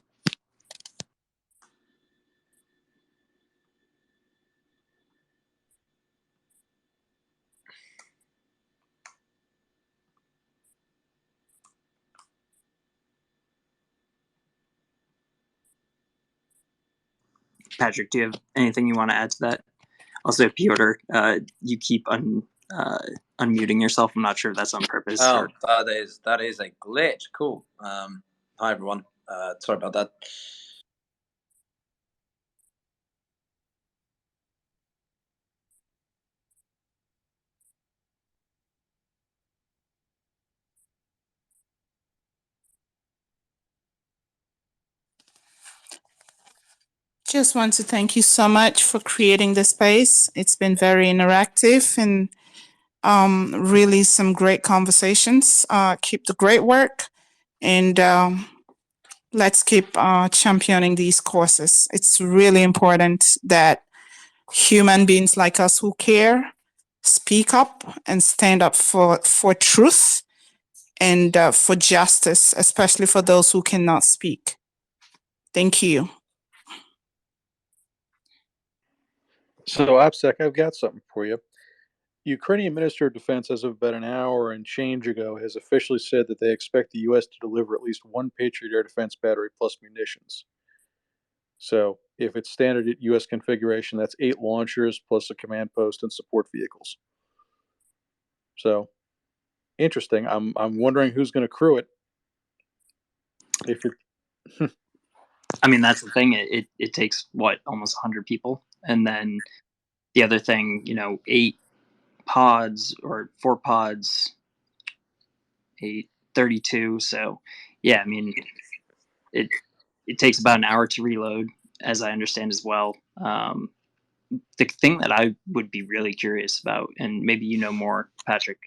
Patrick, do you have anything you want to add to that? Also, Piotr, you keep unmuting yourself. I'm not sure if that's on purpose. Oh, that is a glitch. Cool. Hi everyone. Sorry about that. Just want to thank you so much for creating the space. It's been very interactive and really some great conversations. Keep the great work, and let's keep championing these causes. It's really important that human beings like us who care speak up and stand up for truth and for justice, especially for those who cannot speak. Thank you. So, OPSEC, I've got something for you. Ukrainian Minister of Defense, as of about an hour and change ago, has officially said that they expect the U.S. to deliver at least one Patriot air defense battery plus munitions. So, if it's standard U.S. configuration, that's 8 launchers plus a command post and support vehicles. So, interesting. I'm wondering who's going to crew it. If it, I mean, that's the thing. It takes almost 100 people, and then the other thing, 8 pods or 4 pods, 32. So, yeah, I mean, it takes about an hour to reload, as I understand as well. The thing that I would be really curious about, and maybe more, Patrick,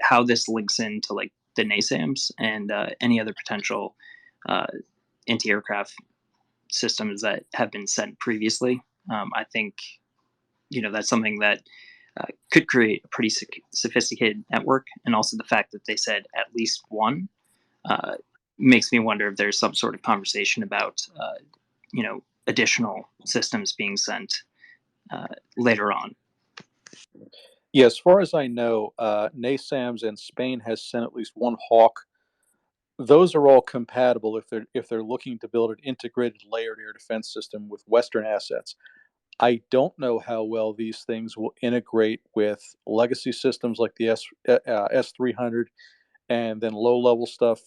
how this links into like the NASAMS and any other potential anti-aircraft systems that have been sent previously. I think that's something that could create a pretty sophisticated network, and also the fact that they said at least one uh, makes me wonder if there's some sort of conversation about additional systems being sent later on. Yeah, as far as I know, NASAMS and Spain has sent at least one Hawk. Those are all compatible if they're looking to build an integrated layered air defense system with Western assets. I don't know how well these things will integrate with legacy systems like the S300 and then low level stuff.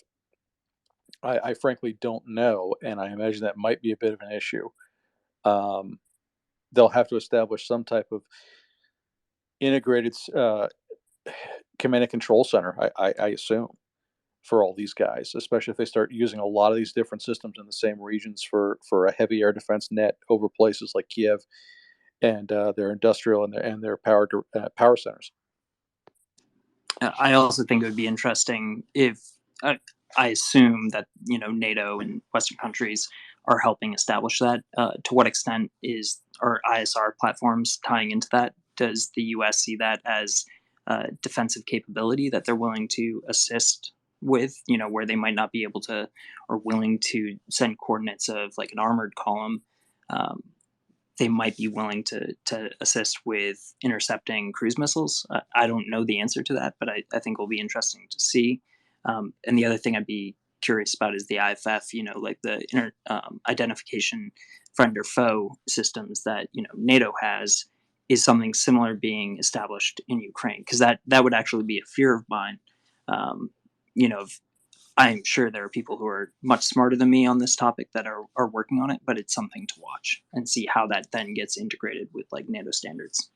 I frankly don't know, and I imagine that might be a bit of an issue. Um, they'll have to establish some type of integrated command and control center, I assume, for all these guys, especially if they start using a lot of these different systems in the same regions for a heavy air defense net over places like Kiev and their industrial and their power centers. I also think it would be interesting if I assume that NATO and Western countries are helping establish that. To what extent is our ISR platforms tying into that? Does the U.S. see that as defensive capability that they're willing to assist with? Where they might not be able to or willing to send coordinates of like an armored column. They might be willing to assist with intercepting cruise missiles. I don't know the answer to that, but I think it'll be interesting to see. And the other thing I'd be curious about is the IFF, like the identification friend or foe systems that NATO has. Is something similar being established in Ukraine? Because that would actually be a fear of mine. Of I'm sure there are people who are much smarter than me on this topic that are working on it, but it's something to watch and see how that then gets integrated with like NATO standards.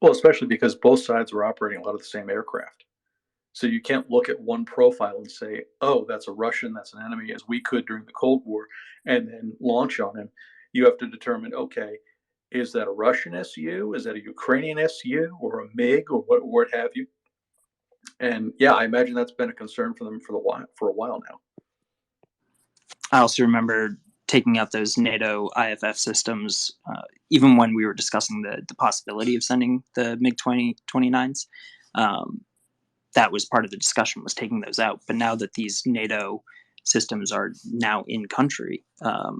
Well, especially because both sides are operating a lot of the same aircraft. So you can't look at one profile and say, oh, that's a Russian, that's an enemy, as we could during the Cold War, and then launch on him. You have to determine, okay, is that a Russian SU? Is that a Ukrainian SU or a MiG or what have you? And yeah, I imagine that's been a concern for them for a while now. I also remember taking out those NATO IFF systems, even when we were discussing the possibility of sending the MiG 29s. That was part of the discussion, was taking those out. But now that these NATO systems are now in country, are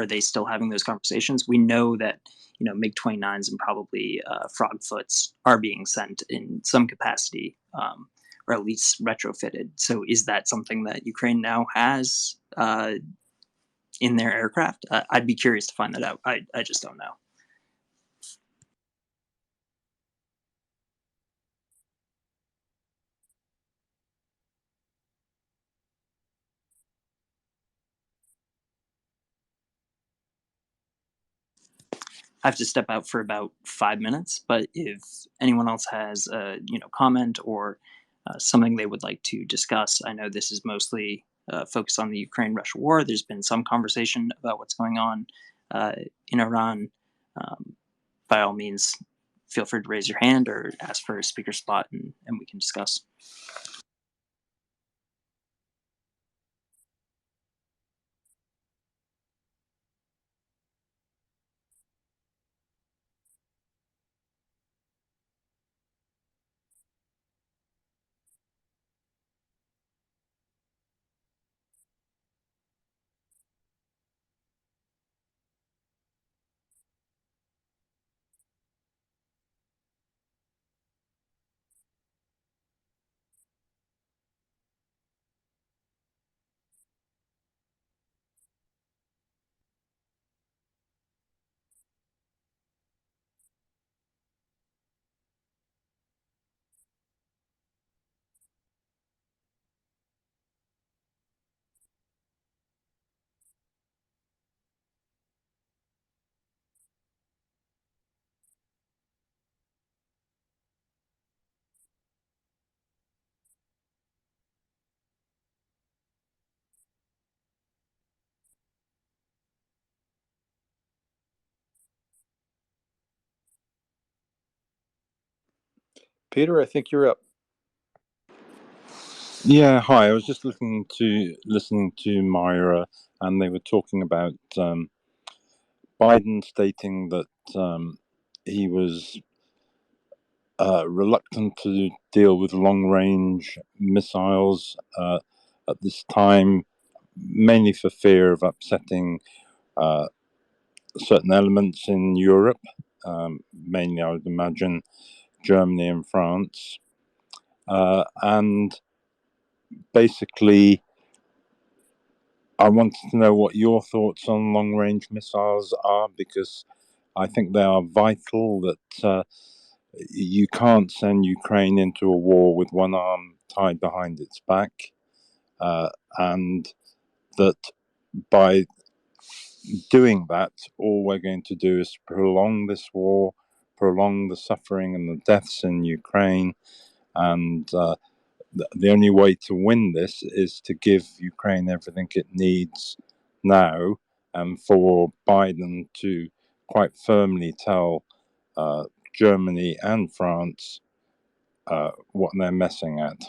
they still having those conversations? We know that MiG 29s and probably Frogfoots are being sent in some capacity, or at least retrofitted. So is that something that Ukraine now has in their aircraft? I'd be curious to find that out. I just don't know. I have to step out for about 5 minutes, but if anyone else has a comment or something they would like to discuss, I know this is mostly focused on the Ukraine-Russia war. There's been some conversation about what's going on in Iran. Um, by all means, feel free to raise your hand or ask for a speaker spot, and we can discuss. Peter, I think you're up. Yeah, hi. I was just listening to Myra, and they were talking about Biden stating that he was reluctant to deal with long-range missiles at this time, mainly for fear of upsetting certain elements in Europe, mainly, I would imagine, Germany and France. And basically, I wanted to know what your thoughts on long-range missiles are, because I think they are vital, that you can't send Ukraine into a war with one arm tied behind its back, and that by doing that, all we're going to do is prolong this war, prolong the suffering and the deaths in Ukraine, and the only way to win this is to give Ukraine everything it needs now, and for Biden to quite firmly tell Germany and France what they're messing at.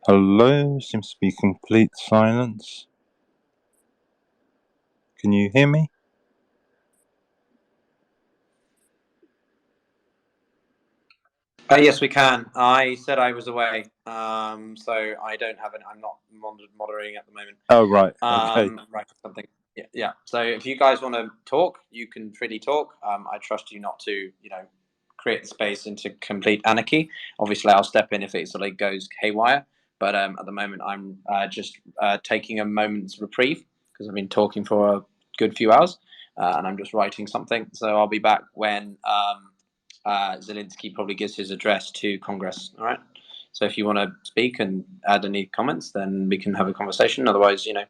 Hello, seems to be complete silence. Can you hear me? Yes, we can. I said I was away, so I don't have I'm not moderating at the moment. Oh, right. Okay. Right, something. Yeah, yeah. So if you guys want to talk, you can freely talk. I trust you not to, create the space into complete anarchy. Obviously, I'll step in if it sort of goes haywire. But at the moment, I'm just taking a moment's reprieve because I've been talking for a good few hours, and I'm just writing something. So I'll be back when Zelenskyy probably gives his address to Congress. All right. So if you want to speak and add any comments, then we can have a conversation. Otherwise, I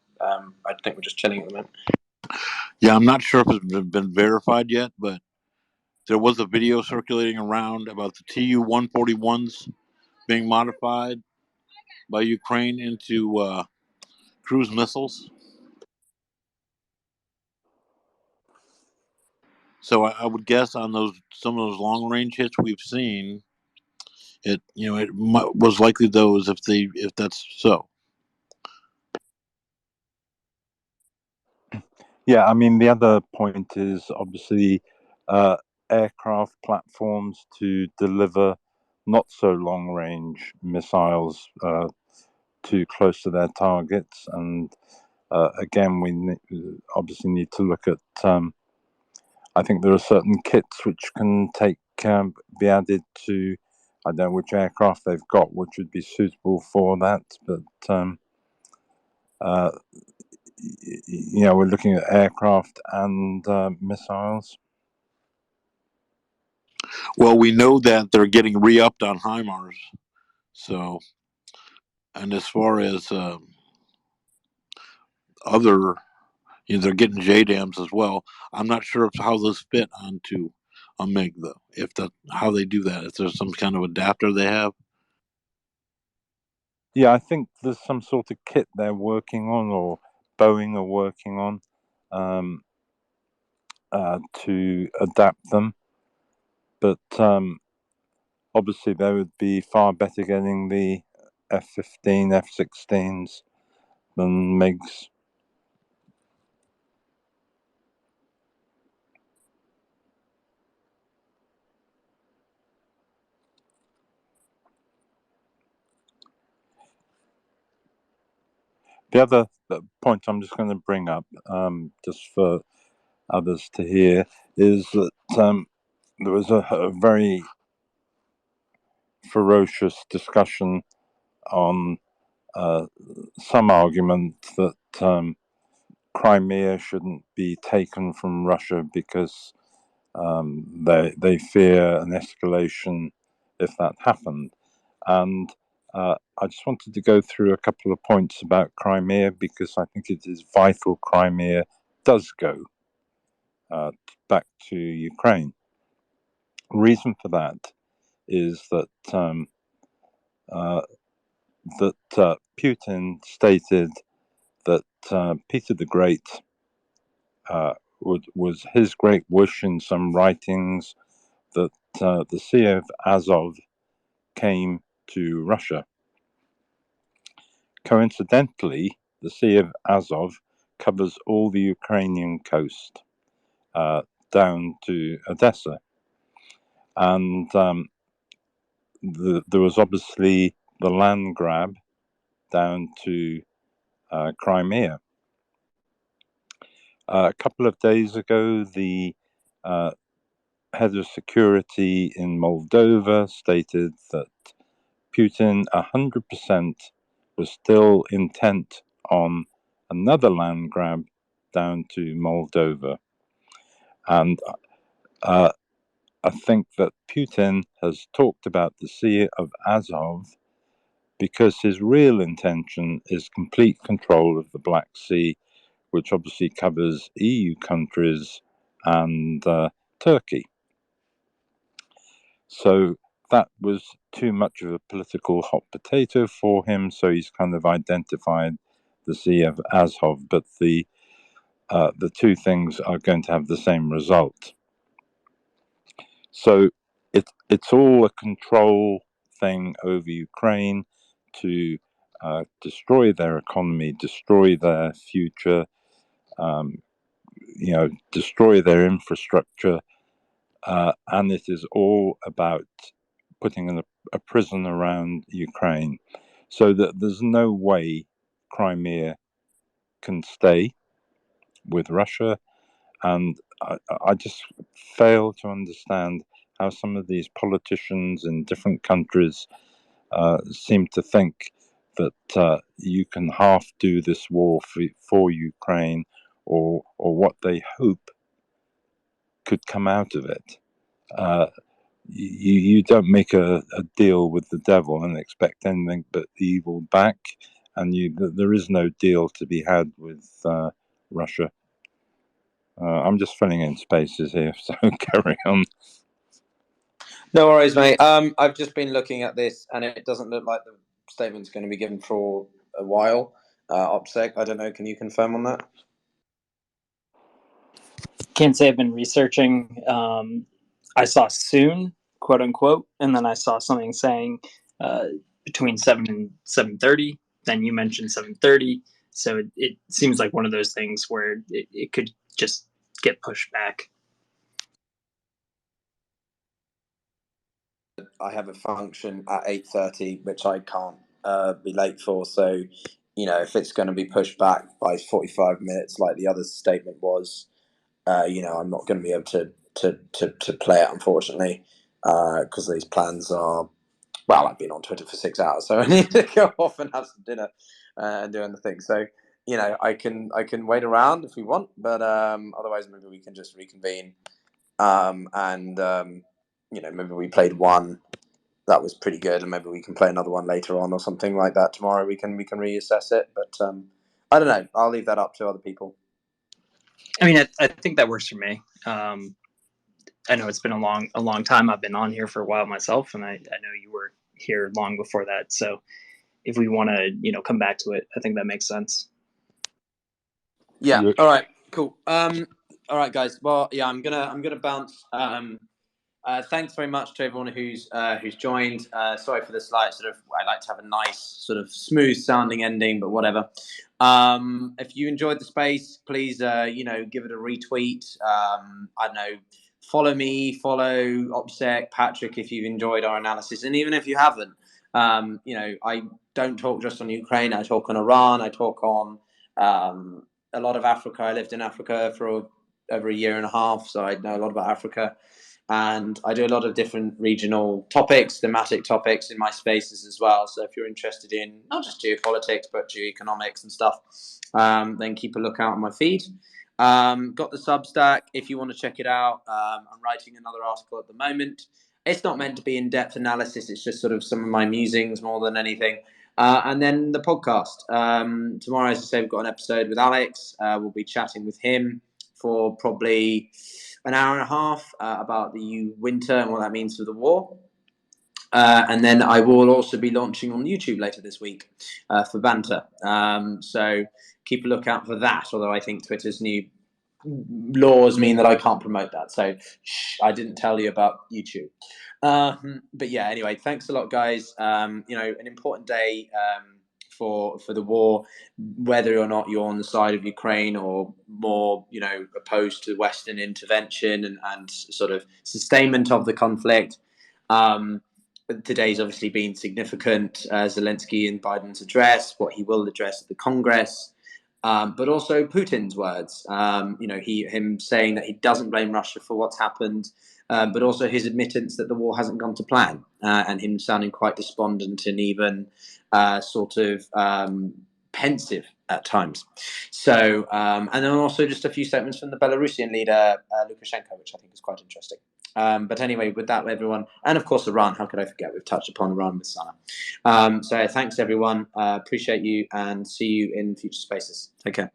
think we're just chilling at the moment. Yeah, I'm not sure if it's been verified yet, but there was a video circulating around about the Tu-141s being modified by Ukraine into cruise missiles. So I would guess on some of those long range hits we've seen, it was likely those if that's so. Yeah, I mean, the other point is obviously aircraft platforms to deliver not so long range missiles too close to their targets. And again, we obviously need to look at, I think there are certain kits which can be added to, I don't know which aircraft they've got, which would be suitable for that. But, we're looking at aircraft and missiles. Well, we know that they're getting re-upped on HIMARS. So, and as far as other, they're getting JDAMs as well. I'm not sure how those fit onto a MiG though. If that how they do that, if there's some kind of adapter they have. Yeah, I think there's some sort of kit they're working on, or Boeing are working on, to adapt them. But obviously they would be far better getting the F-15, F-16s than MiGs. The other point I'm just going to bring up, just for others to hear, is that there was a very ferocious discussion on some argument that Crimea shouldn't be taken from Russia because they fear an escalation if that happened. And I just wanted to go through a couple of points about Crimea because I think it is vital Crimea does go back to Ukraine. Reason for that is that Putin stated that Peter the Great was his great wish in some writings that the Sea of Azov came to Russia. Coincidentally, the Sea of Azov covers all the Ukrainian coast down to Odessa. And there was obviously the land grab down to Crimea. A couple of days ago, the head of security in Moldova stated that Putin 100% was still intent on another land grab down to Moldova. And I think that Putin has talked about the Sea of Azov because his real intention is complete control of the Black Sea, which obviously covers EU countries and Turkey. So that was too much of a political hot potato for him, so he's kind of identified the Sea of Azov, but the two things are going to have the same result. So it's all a control thing over Ukraine to destroy their economy, destroy their future, destroy their infrastructure, and it is all about putting a prison around Ukraine, so that there's no way Crimea can stay with Russia. And I just fail to understand how some of these politicians in different countries seem to think that you can half do this war for Ukraine, or what they hope could come out of it. You don't make a deal with the devil and expect anything but evil back, and there is no deal to be had with Russia. I'm just filling in spaces here, so carry on. No worries, mate. I've just been looking at this, and it doesn't look like the statement's going to be given for a while. OPSEC, I don't know. Can you confirm on that? Can't say I've been researching. I saw soon, quote unquote, and then I saw something saying between 7 and 7:30. Then you mentioned 7:30, so it seems like one of those things where it could just get pushed back. I have a function at 8:30, which I can't be late for. So, if it's going to be pushed back by 45 minutes, like the other statement was, I'm not going to be able to play it, unfortunately, because these plans are. Well, I've been on Twitter for 6 hours, so I need to go off and have some dinner and do other things. So, I can wait around if we want, but otherwise maybe we can just reconvene, and maybe we played one that was pretty good, and maybe we can play another one later on or something like that tomorrow. We can reassess it, but I don't know. I'll leave that up to other people. I mean, I think that works for me. I know it's been a long time. I've been on here for a while myself, and I know you were here long before that. So if we want to, come back to it, I think that makes sense. Yeah. All right. Cool. All right, guys. Well, yeah, I'm gonna bounce. Thanks very much to everyone who's joined. Sorry for the slight sort of. I like to have a nice sort of smooth sounding ending, but whatever. If you enjoyed the space, please give it a retweet. I don't know. Follow me, follow OPSEC, Patrick if you've enjoyed our analysis, and even if you haven't, I don't talk just on Ukraine. I talk on Iran. I talk on a lot of Africa. I lived in Africa for over a year and a half, so I know a lot about Africa. And I do a lot of different regional topics, thematic topics in my spaces as well. So if you're interested in not just geopolitics, but geoeconomics and stuff, then keep a lookout on my feed. Got the Substack if you want to check it out. I'm writing another article at the moment. It's not meant to be in-depth analysis. It's just sort of some of my musings more than anything. And then the podcast. Tomorrow, as I say, we've got an episode with Alex. We'll be chatting with him for probably an hour and a half about the winter and what that means for the war. And then I will also be launching on YouTube later this week for banter. So keep a lookout for that, although I think Twitter's new laws mean that I can't promote that. So I didn't tell you about YouTube. But yeah, anyway, thanks a lot, guys. An important day for the war, whether or not you're on the side of Ukraine or more, opposed to Western intervention and sort of sustainment of the conflict. Today's obviously been significant. Zelenskyy and Biden's address, what he will address at the Congress, but also Putin's words. Him saying that he doesn't blame Russia for what's happened, but also his admittance that the war hasn't gone to plan, and him sounding quite despondent and even sort of pensive at times. So, and then also just a few statements from the Belarusian leader, Lukashenko, which I think is quite interesting. But anyway, with that, everyone, and of course, Iran. How could I forget? We've touched upon Iran with Sana. So thanks, everyone. Appreciate you, and see you in future spaces. Take care.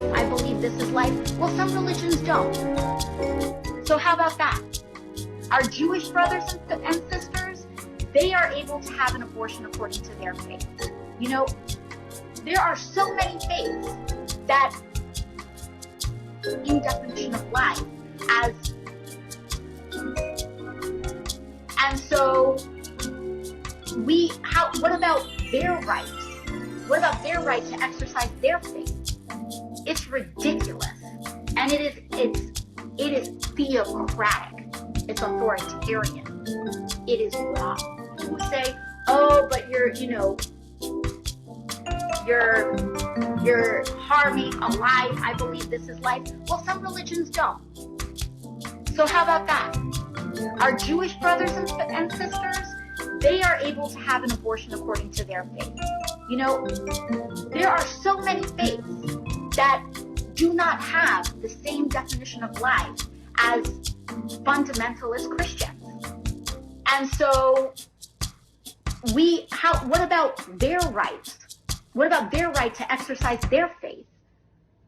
I believe this is life. Well, some religions don't. So how about that? Our Jewish brothers and sisters, they are able to have an abortion according to their faith. You know, there are so many faiths that in definition of life as, and so what about their rights? What about their right to exercise their faith? It's ridiculous, and it is theocratic. It's authoritarian. It is wrong. People say, "Oh, but you're harming a life. I believe this is life." Well, some religions don't. So how about that? Our Jewish brothers and sisters, they are able to have an abortion according to their faith. You know, there are so many faiths that do not have the same definition of life as fundamentalist Christians. And so what about their rights? What about their right to exercise their faith?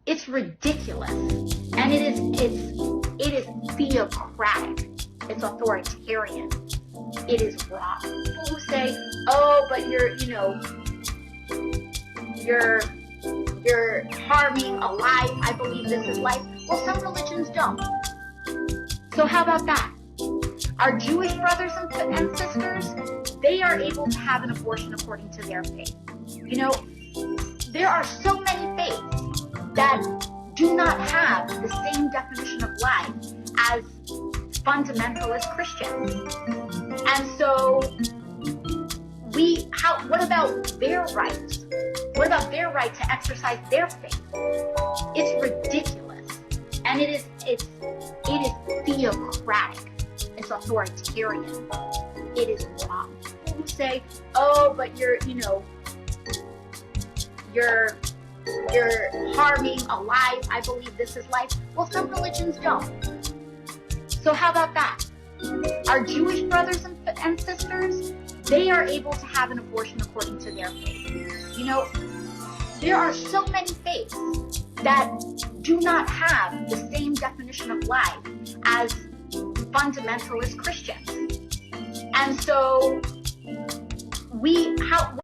It's ridiculous. And it is theocratic. It's authoritarian. It is wrong. People who say, "Oh, but you're harming a life. I believe this is life." Well, some religions don't. So how about that? Our Jewish brothers and sisters, they are able to have an abortion according to their faith. You know, there are so many faiths that do not have the same definition of life as fundamentalist Christians. And so what about their rights? What about their right to exercise their faith? It's ridiculous. And it is theocratic. It's authoritarian. It is wrong. People who say, "Oh, but you're harming a life. I believe this is life." Well, some religions don't. So how about that? Our Jewish brothers and sisters, they are able to have an abortion according to their faith. You know, there are so many faiths that do not have the same definition of life as fundamentalist Christians. And so what